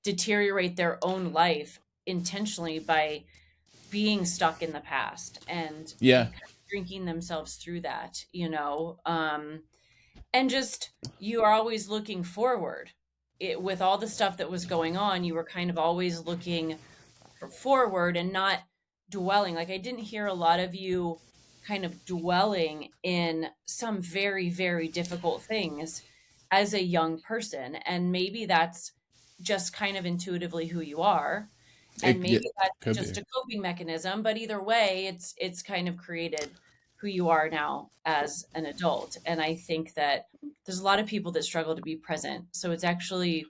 deteriorate their own life intentionally by being stuck in the past and Yeah. kind of drinking themselves through that, and just you are always looking forward. With all the stuff that was going on, you were kind of always looking forward and not dwelling. Like, I didn't hear a lot of you kind of dwelling in some very, very difficult things as a young person. And maybe that's just kind of intuitively who you are. And Yeah, maybe that's could just be. a coping mechanism, but either way, it's kind of created who you are now as an adult. And I think that there's a lot of people that struggle to be present. So it's actually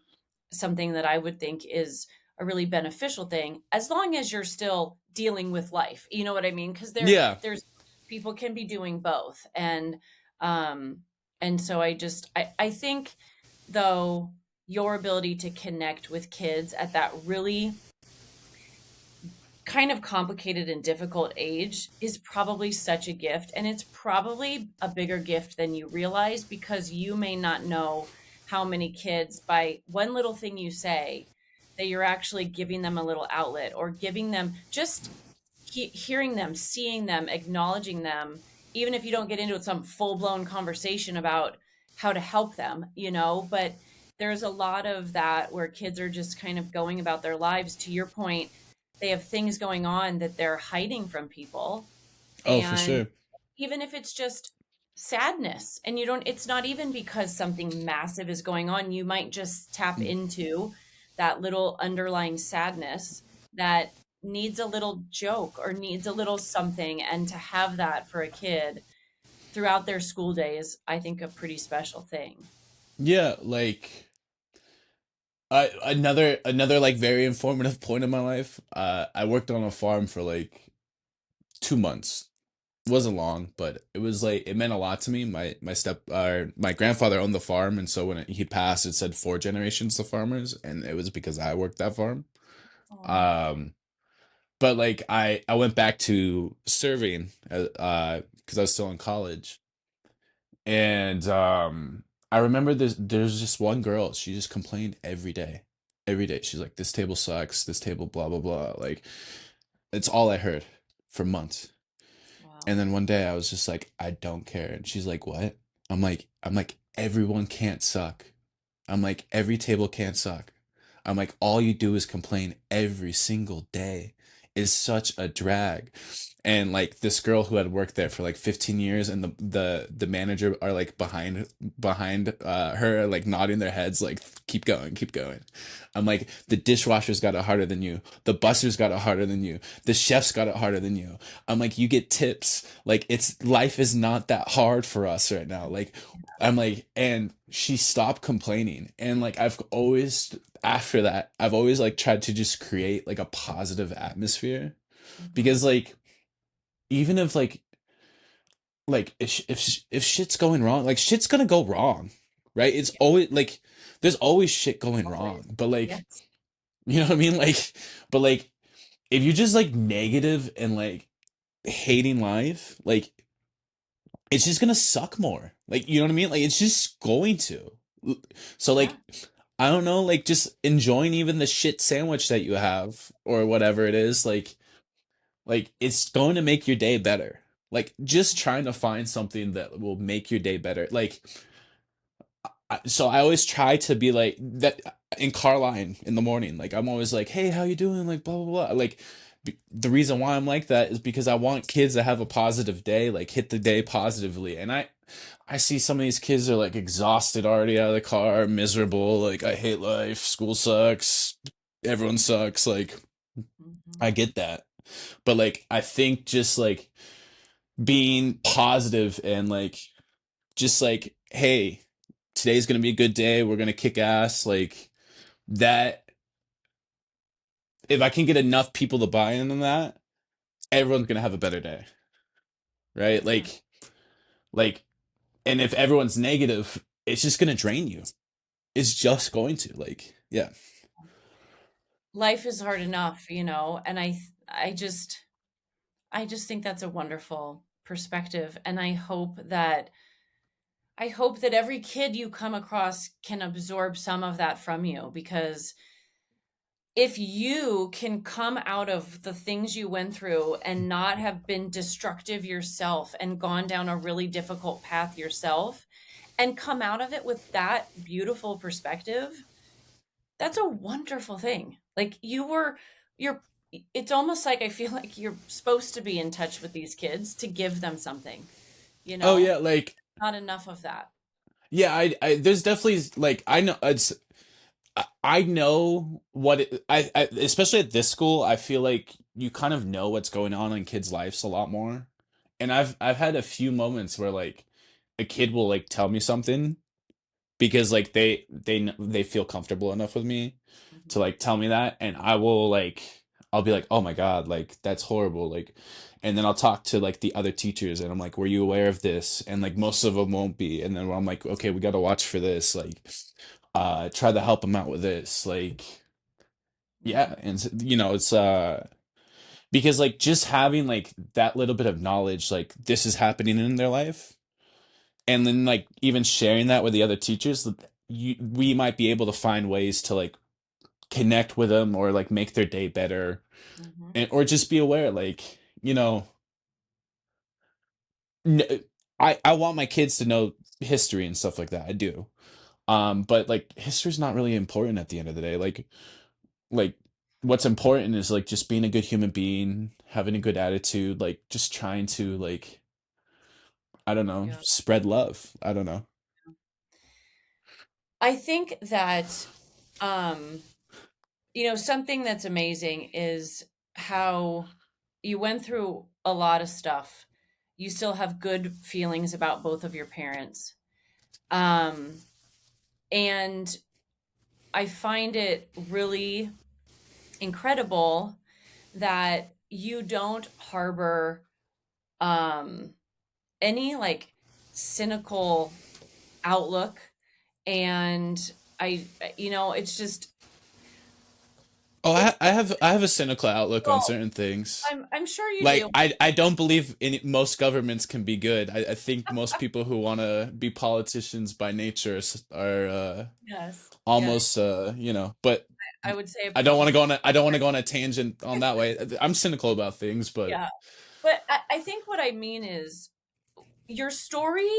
something that I would think is a really beneficial thing as long as you're still dealing with life. You know what I mean? Because Yeah. there's people can be doing both. Um and so I think though your ability to connect with kids at that really kind of complicated and difficult age is probably such a gift, and it's probably a bigger gift than you realize because you may not know how many kids by one little thing you say that you're actually giving them a little outlet or giving them just hearing them, seeing them, acknowledging them, even if you don't get into some full-blown conversation about how to help them, but there's a lot of that where kids are just kind of going about their lives. To your point, they have things going on that they're hiding from people. Oh, for And sure. even if it's just sadness and you don't, it's not even because something massive is going on, you might just tap Mm. into that little underlying sadness that needs a little joke or needs a little something. And to have that for a kid throughout their school days, I think a pretty special thing. Yeah, like another like very informative point in my life. I worked on a farm for like 2 months. It wasn't long, but it was like it meant a lot to me. My grandfather owned the farm, and so when he passed, it said four generations of farmers, and it was because I worked that farm. Oh, Um, but like I went back to serving, because I was still in college, and I remember there's just one girl. She just complained every day, every day. She's like, "This table sucks. This table, blah blah blah." Like it's all I heard for months. And wow. then one day I was just like, I don't care. And she's like, what? I'm like, everyone can't suck. I'm like, every table can't suck. I'm like, all you do is complain every single day. Is such a drag. And like this girl who had worked there for like 15 years, and the manager are like behind her, like nodding their heads like, keep going, keep going. I'm like, the dishwasher's got it harder than you, the busser's got it harder than you, the chef's got it harder than you. I'm like, you get tips. Like, it's life is not that hard for us right now. Like, I'm like, and she stopped complaining. And like, after that, I've always like tried to just create like a positive atmosphere Hmm. because like, even if if shit's going wrong, like shit's gonna go wrong, right? It's always like, there's always shit going wrong, Always. but like, Yes. you know what I mean? Like, but like, if you're just like negative and like hating life, like it's just gonna suck more. Like, you know what I mean? Like, it's just going to. So Yeah. like, I don't know, like just enjoying even the shit sandwich that you have or whatever it is, like it's going to make your day better. Like just trying to find something that will make your day better. Like so I always try to be like that in car line in the morning. Like I'm always like, "Hey, how you doing?" Like blah blah blah. Like the reason why I'm like that is because I want kids to have a positive day, like hit the day positively. And I see some of these kids are like exhausted already out of the car, miserable, like I hate life, school sucks, everyone sucks. Like I Mhm. get that. But like I think just like being positive and like just like, hey, today's gonna be a good day, we're gonna kick ass, like that. If I can get enough people to buy in on that, everyone's gonna have a better day, right? Yeah. Like, and if everyone's negative, it's just gonna drain you. It's Yeah. just going to, like, yeah. Life is hard enough, and I just think that's a wonderful perspective, and I hope that every kid you come across can absorb some of that from you, because if you can come out of the things you went through and not have been destructive yourself and gone down a really difficult path yourself and come out of it with that beautiful perspective, that's a wonderful thing. Like you're it's almost like I feel like you're supposed to be in touch with these kids to give them something, you Oh know? yeah, like Not enough of that. yeah, I there's definitely like I know it's I know what I especially at this school, I feel like you kind of know what's going on in kids' lives a lot more. And I've had a few moments where like a kid will like tell me something because like they feel comfortable enough with me to Mhm. like tell me that, and I'll be like, "Oh my God, like that's horrible." Like and then I'll talk to like the other teachers and I'm like, "Were you aware of this?" And like most of them won't be. And then I'm like, "Okay, we got to watch for this." Like try to help them out with this. Like yeah, Mhm. and it's because like just having like that little bit of knowledge like this is happening in their life, and then like even sharing that with the other teachers, we might be able to find ways to like connect with them or like make their day better, Mhm. and or just be aware like n- I want my kids to know history and stuff like that. I do. But like history's not really important at the end of the day. Like what's important is like just being a good human being, having a good attitude, like just trying to like I don't know, Yeah. spread love. I don't know. I think that um something that's amazing is how you went through a lot of stuff. You still have good feelings about both of your parents. Um, and I find it really incredible that you don't harbor um, any like cynical outlook. And it's just, Oh, it's, I have a cynical outlook on well, certain things. I'm sure you Like do. I don't believe most governments can be good. I think most people who want to be politicians by nature are Yes. Yeah. almost but I would say I probably. don't want to go on a tangent on that way. I'm cynical about things, but Yeah. But I think what I mean is your story,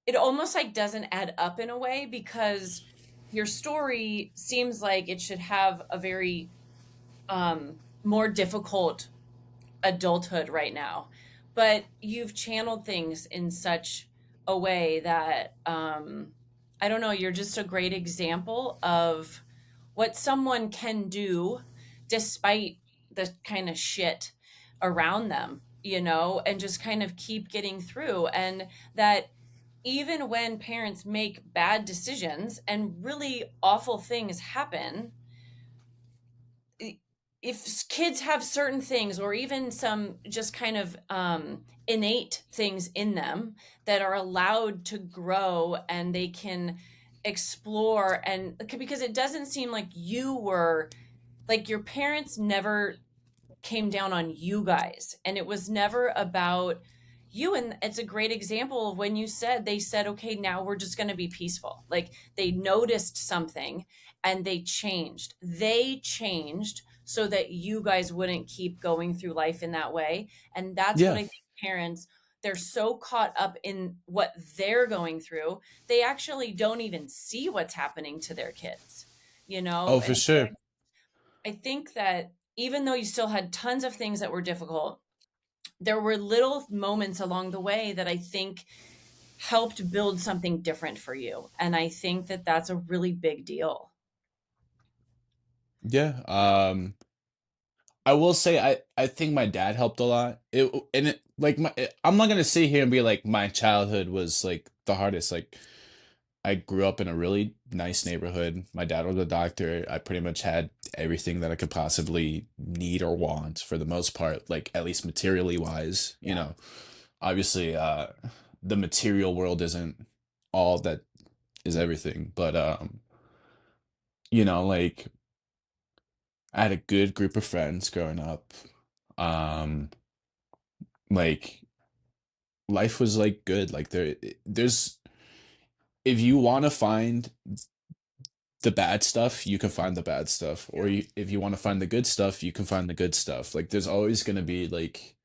it almost like doesn't add up in a way, because your story seems like it should have a very more difficult adulthood right now. But you've channeled things in such a way that I don't know, you're just a great example of what someone can do despite the kind of shit around them, and just kind of keep getting through. And that even when parents make bad decisions and really awful things happen, if kids have certain things or even some just kind of innate things in them that are allowed to grow and they can explore, and because it doesn't seem like you were like your parents never came down on you guys, and it was never about and it's a great example of when you said, they said, okay, now we're just going to be peaceful. Like they noticed something and they changed so that you guys wouldn't keep going through life in that way. And that's what Yeah. I think parents, they're so caught up in what they're going through, they actually don't even see what's happening to their kids, Oh, for and so sure. I think that even though you still had tons of things that were difficult, there were little moments along the way that I think helped build something different for you. And I think that that's a really big deal. Yeah. I will say I think my dad helped a lot. I'm not gonna sit here and be like my childhood was like the hardest. Like I grew up in a really nice neighborhood. My dad was a doctor. I pretty much had everything that I could possibly need or want for the most part, like at least materially wise, you Yeah. know. Obviously, the material world isn't all that is everything, but like I had a good group of friends growing up. Um, like life was like good. Like there's if you want to find the bad stuff, you can find the bad stuff, or if you want to find the good stuff, you can find the good stuff. Like there's always going to be like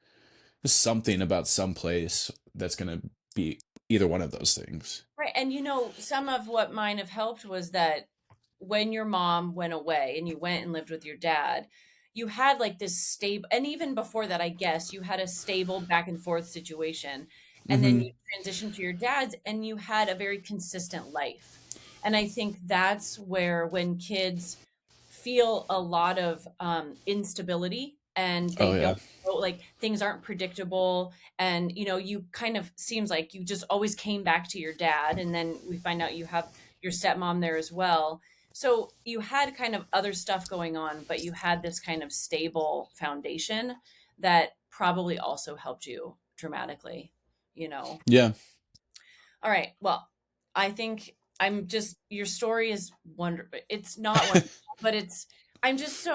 something about some place that's going to be either one of those things. Right. And some of what might have helped was that when your mom went away and you went and lived with your dad, you had like this stable, and even before that, I guess you had a stable back and forth situation. And then you Hmm. transitioned to your dad's and you had a very consistent life. And I think that's where when kids feel a lot of instability and Oh they don't yeah. know, like things aren't predictable, and you kind of seems like you just always came back to your dad, and then we find out you have your stepmom there as well. So you had kind of other stuff going on, but you had this kind of stable foundation that probably also helped you dramatically, you know. Yeah. All right. Well, I think your story is wonderful. It's not wonderful, but I'm just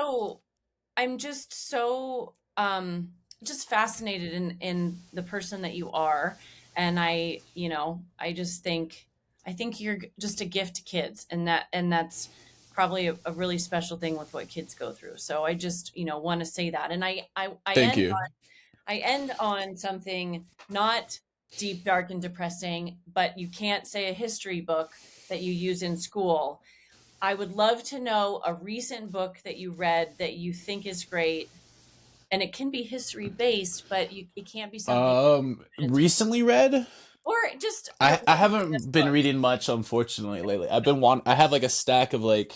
fascinated in the person that you are. And I think you're just a gift to kids, and that's probably a really special thing with what kids go through. So I just, want to say that. And Thank you. I end on something not deep, dark, and depressing, but you can't say a history book that you use in school. I would love to know a recent book that you read that you think is great. And it can be history based, but it can't be something it's Recently read. or just I what was the haven't best been book. reading much, unfortunately, lately. I have like a stack of like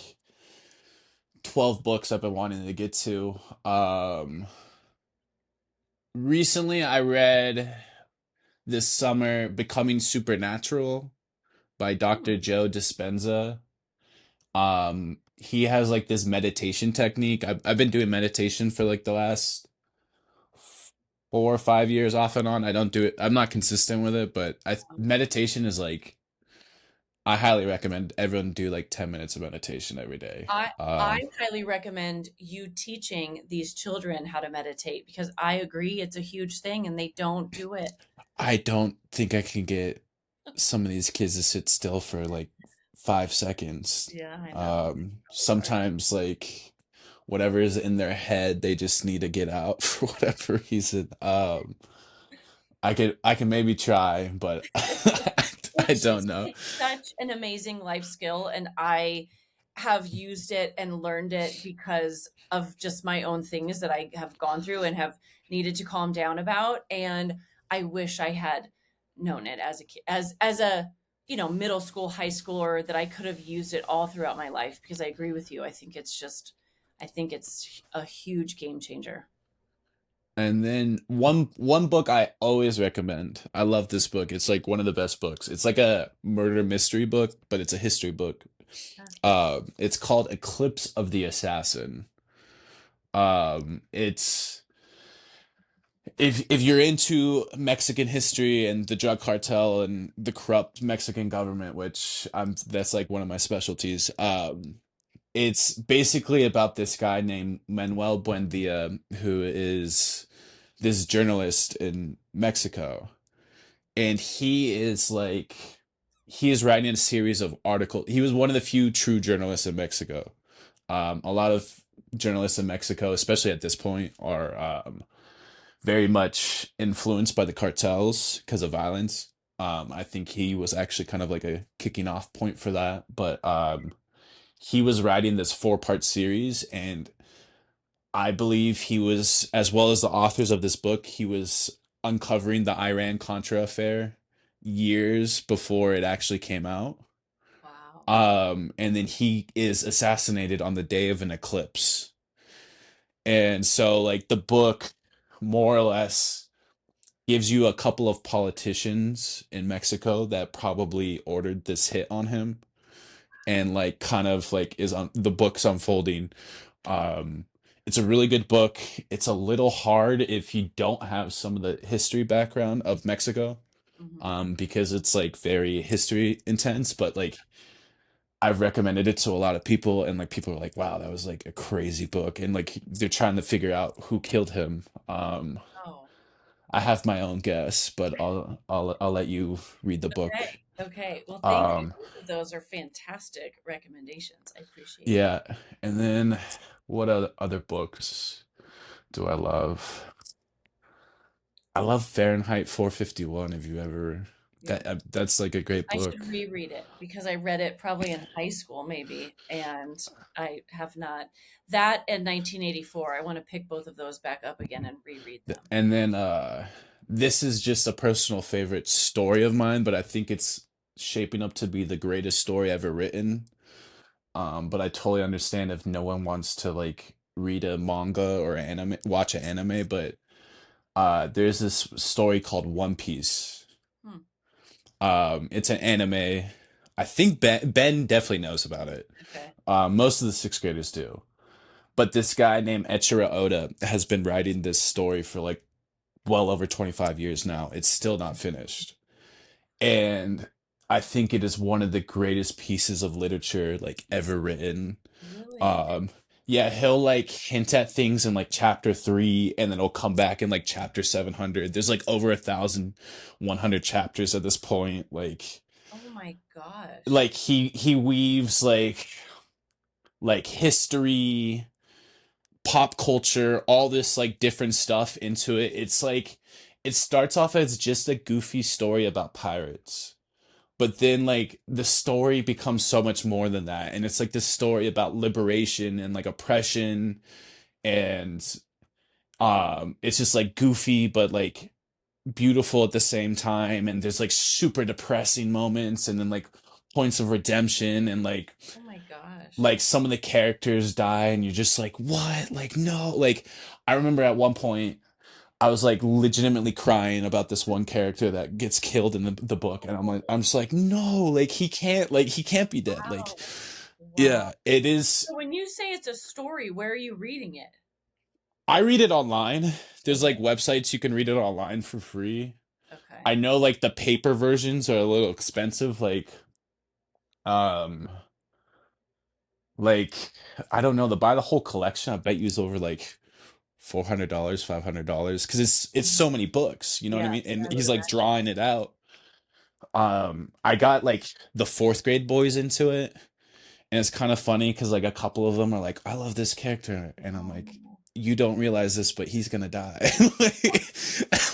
12 books I've been wanting to get to. Recently I read this summer Becoming Supernatural by Dr. Hmm. Joe Dispenza. He has like this meditation technique. I've been doing meditation for like the last 4 or 5 years off and on. I don't do it. I'm not consistent with it, but meditation is like I highly recommend everyone do like 10 minutes of meditation every day. I highly recommend you teaching these children how to meditate because I agree it's a huge thing and they don't do it. I don't think I can get some of these kids to sit still for like 5 seconds. Yeah, I know. So hard. Sometimes like whatever is in their head, they just need to get out for whatever reason. I can maybe try, but I It's don't just know. it's such an amazing life skill, and I have used it and learned it because of just my own things that I have gone through and have needed to calm down about, and I wish I had known it as a kid, as a, middle school, high schooler, that I could have used it all throughout my life because I agree with you. I think it's a huge game changer. And then one book I always recommend. I love this book. It's like one of the best books. It's like a murder mystery book, but it's a history book. Yeah. It's called Eclipse of the Assassin. It's if you're into Mexican history and the drug cartel and the corrupt Mexican government, which that's like one of my specialties. It's basically about this guy named Manuel Buendia, who is this journalist in Mexico. and he is writing a series of articles. He was one of the few true journalists in Mexico. A lot of journalists in Mexico, especially at this point, are very much influenced by the cartels because of violence. I think he was actually kind of like a kicking off point for that. But he was writing this four-part series, and I believe he was, as well as the authors of this book, he was uncovering the Iran Contra affair years before it actually came out. Wow. And then he is assassinated on the day of an eclipse. And so, like, the book more or less gives you a couple of politicians in Mexico that probably ordered this hit on him, and like kind of like is on the book's unfolding. Um, it's a really good book. It's a little hard if you don't have some of the history background of Mexico, Hmm. because it's like very history intense, but like I've recommended it to a lot of people, and like people are like, wow, that was like a crazy book, and like they're trying to figure out who killed him. Oh, I have my own guess, but I'll let you read the book. okay. Okay. Well, thank you. Um, Both of those are fantastic recommendations. I appreciate that. yeah, and then what other books do I love? I love Fahrenheit 451. Have you ever Yeah. that's like a great I should book. reread it because I read it probably in high school, maybe, and I have not. That and 1984. I want to pick both of those back up again and reread them. And then this is just a personal favorite story of mine, but I think it's shaping up to be the greatest story ever written. But I totally understand if no one wants to like read a manga or anime, watch an anime, but there's this story called One Piece. Hmm. It's an anime. I think Ben definitely knows about it. Okay. Most of the sixth graders do. But this guy named Echiro Oda has been writing this story for like well over 25 years now. It's still not finished. And I think it is one of the greatest pieces of literature like ever written. Really? Um, yeah, he'll like hint at things in like chapter 3, and then it'll come back in like chapter 700. There's like over 1,100 chapters at this point. Oh my gosh. Like he weaves like history, pop culture, all this like different stuff into it. It's like it starts off as just a goofy story about pirates. But then like the story becomes so much more than that. And it's like this story about liberation and like oppression, and it's just like goofy but like beautiful at the same time, and there's like super depressing moments, and then like points of redemption, and Oh my gosh. like some of the characters die and you're just like, what, like no, like I remember at one point I was like legitimately crying about this one character that gets killed in the book, and I'm just like, no, like he can't be dead, like Wow. Wow. yeah, it is. So when you say it's a story, where are you reading it? I read it online. There's like Okay. websites you can read it online for free. Okay. I know like the paper versions are a little expensive, um like I don't know, to buy the whole collection I bet you is over like $400, $500, because it's Mhm. so many books, you know what I Yes, mean, and I would he's like imagine. drawing it out. I got like the fourth grade boys into it, and it's kind of funny because like a couple of them are like, I love this character, and I'm like, Oh. you don't realize this, but he's gonna die.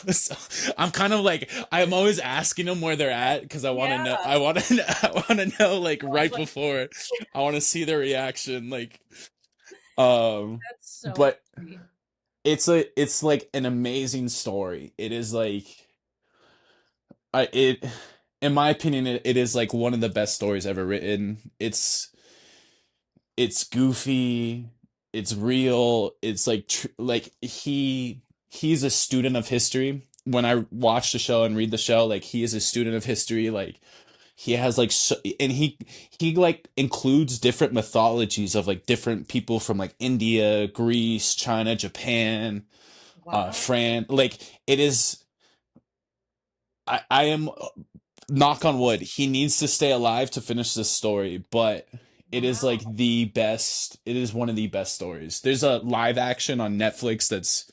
Like, so I'm kind of like, I'm always asking them where they're at because I want to Yeah. know, I want to know like Always right like, before, I want to see their reaction, um that's so but funny. it's like an amazing story. It is like it in my opinion, it is like one of the best stories ever written. It's goofy, it's real, it's like like he's a student of history. When I watch the show and read the show, like he is a student of history, like he has like so, and he like includes different mythologies of like different people from like India, Greece, China, Japan, Wow. France. Like it is, I am, knock on wood, he needs to stay alive to finish this story, but it is like Wow. the best, it is one of the best stories. There's a live action on Netflix that's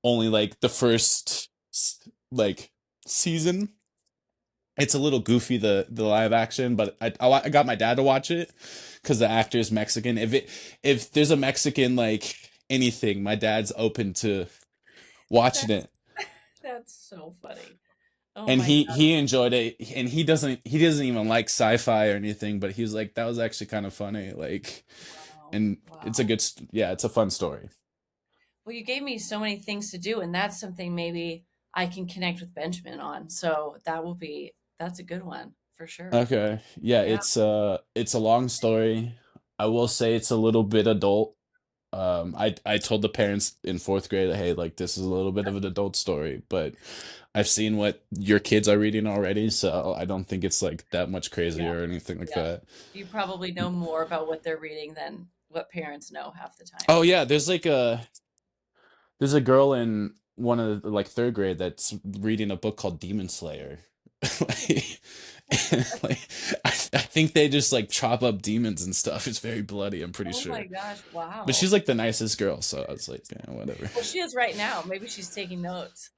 only like the first like season, It's a little goofy, the live action, but I got my dad to watch it because the actor is Mexican. If there's a Mexican like anything, my dad's open to watching That's it. that's so funny. Oh And my he enjoyed it, and he doesn't even like sci-fi or anything, but he was like, that was actually kind of funny, like, wow. and it's a Wow. good yeah, it's a fun story. Well, you gave me so many things to do, and that's something maybe I can connect with Benjamin on. So that's a good one for sure. Okay, yeah, Yeah. it's a long story. I will say it's a little bit adult. I told the parents in fourth grade, hey, like, this is a little bit of an adult story, but I've seen what your kids are reading already, so I don't think it's like that much Yeah. crazier or anything like Yeah. that. You probably know more about what they're reading than what parents know half the time. Oh yeah, there's a girl in one of the, like, third grade that's reading a book called Demon Slayer. Like, and, like, I think they just like chop up demons and stuff. It's very bloody, I'm pretty Oh my sure. gosh. But Wow. she's like the nicest girl, so I was like, yeah, whatever. Well, she is right now. Maybe she's taking notes.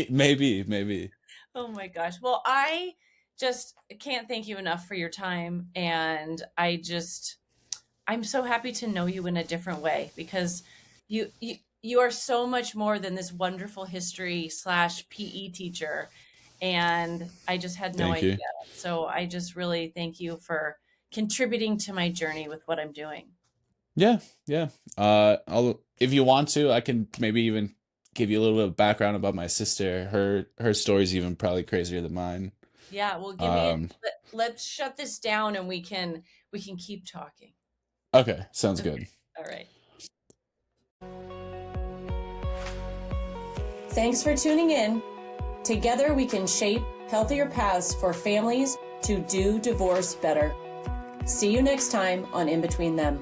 Maybe. Oh my gosh. Well, I just can't thank you enough for your time. And I'm so happy to know you in a different way because you are so much more than this wonderful history slash PE teacher. And I just had no Thank idea. you. So I just really thank you for contributing to my journey with what I'm doing. Yeah, yeah. I'll if you want to, I can maybe even give you a little bit of background about my sister. Her story's even probably crazier than mine. Yeah, well, give me Um, let's shut this down and we can keep talking. okay, sounds Okay. good. All right. Thanks for tuning in. Together we can shape healthier paths for families to do divorce better. See you next time on In Between Them.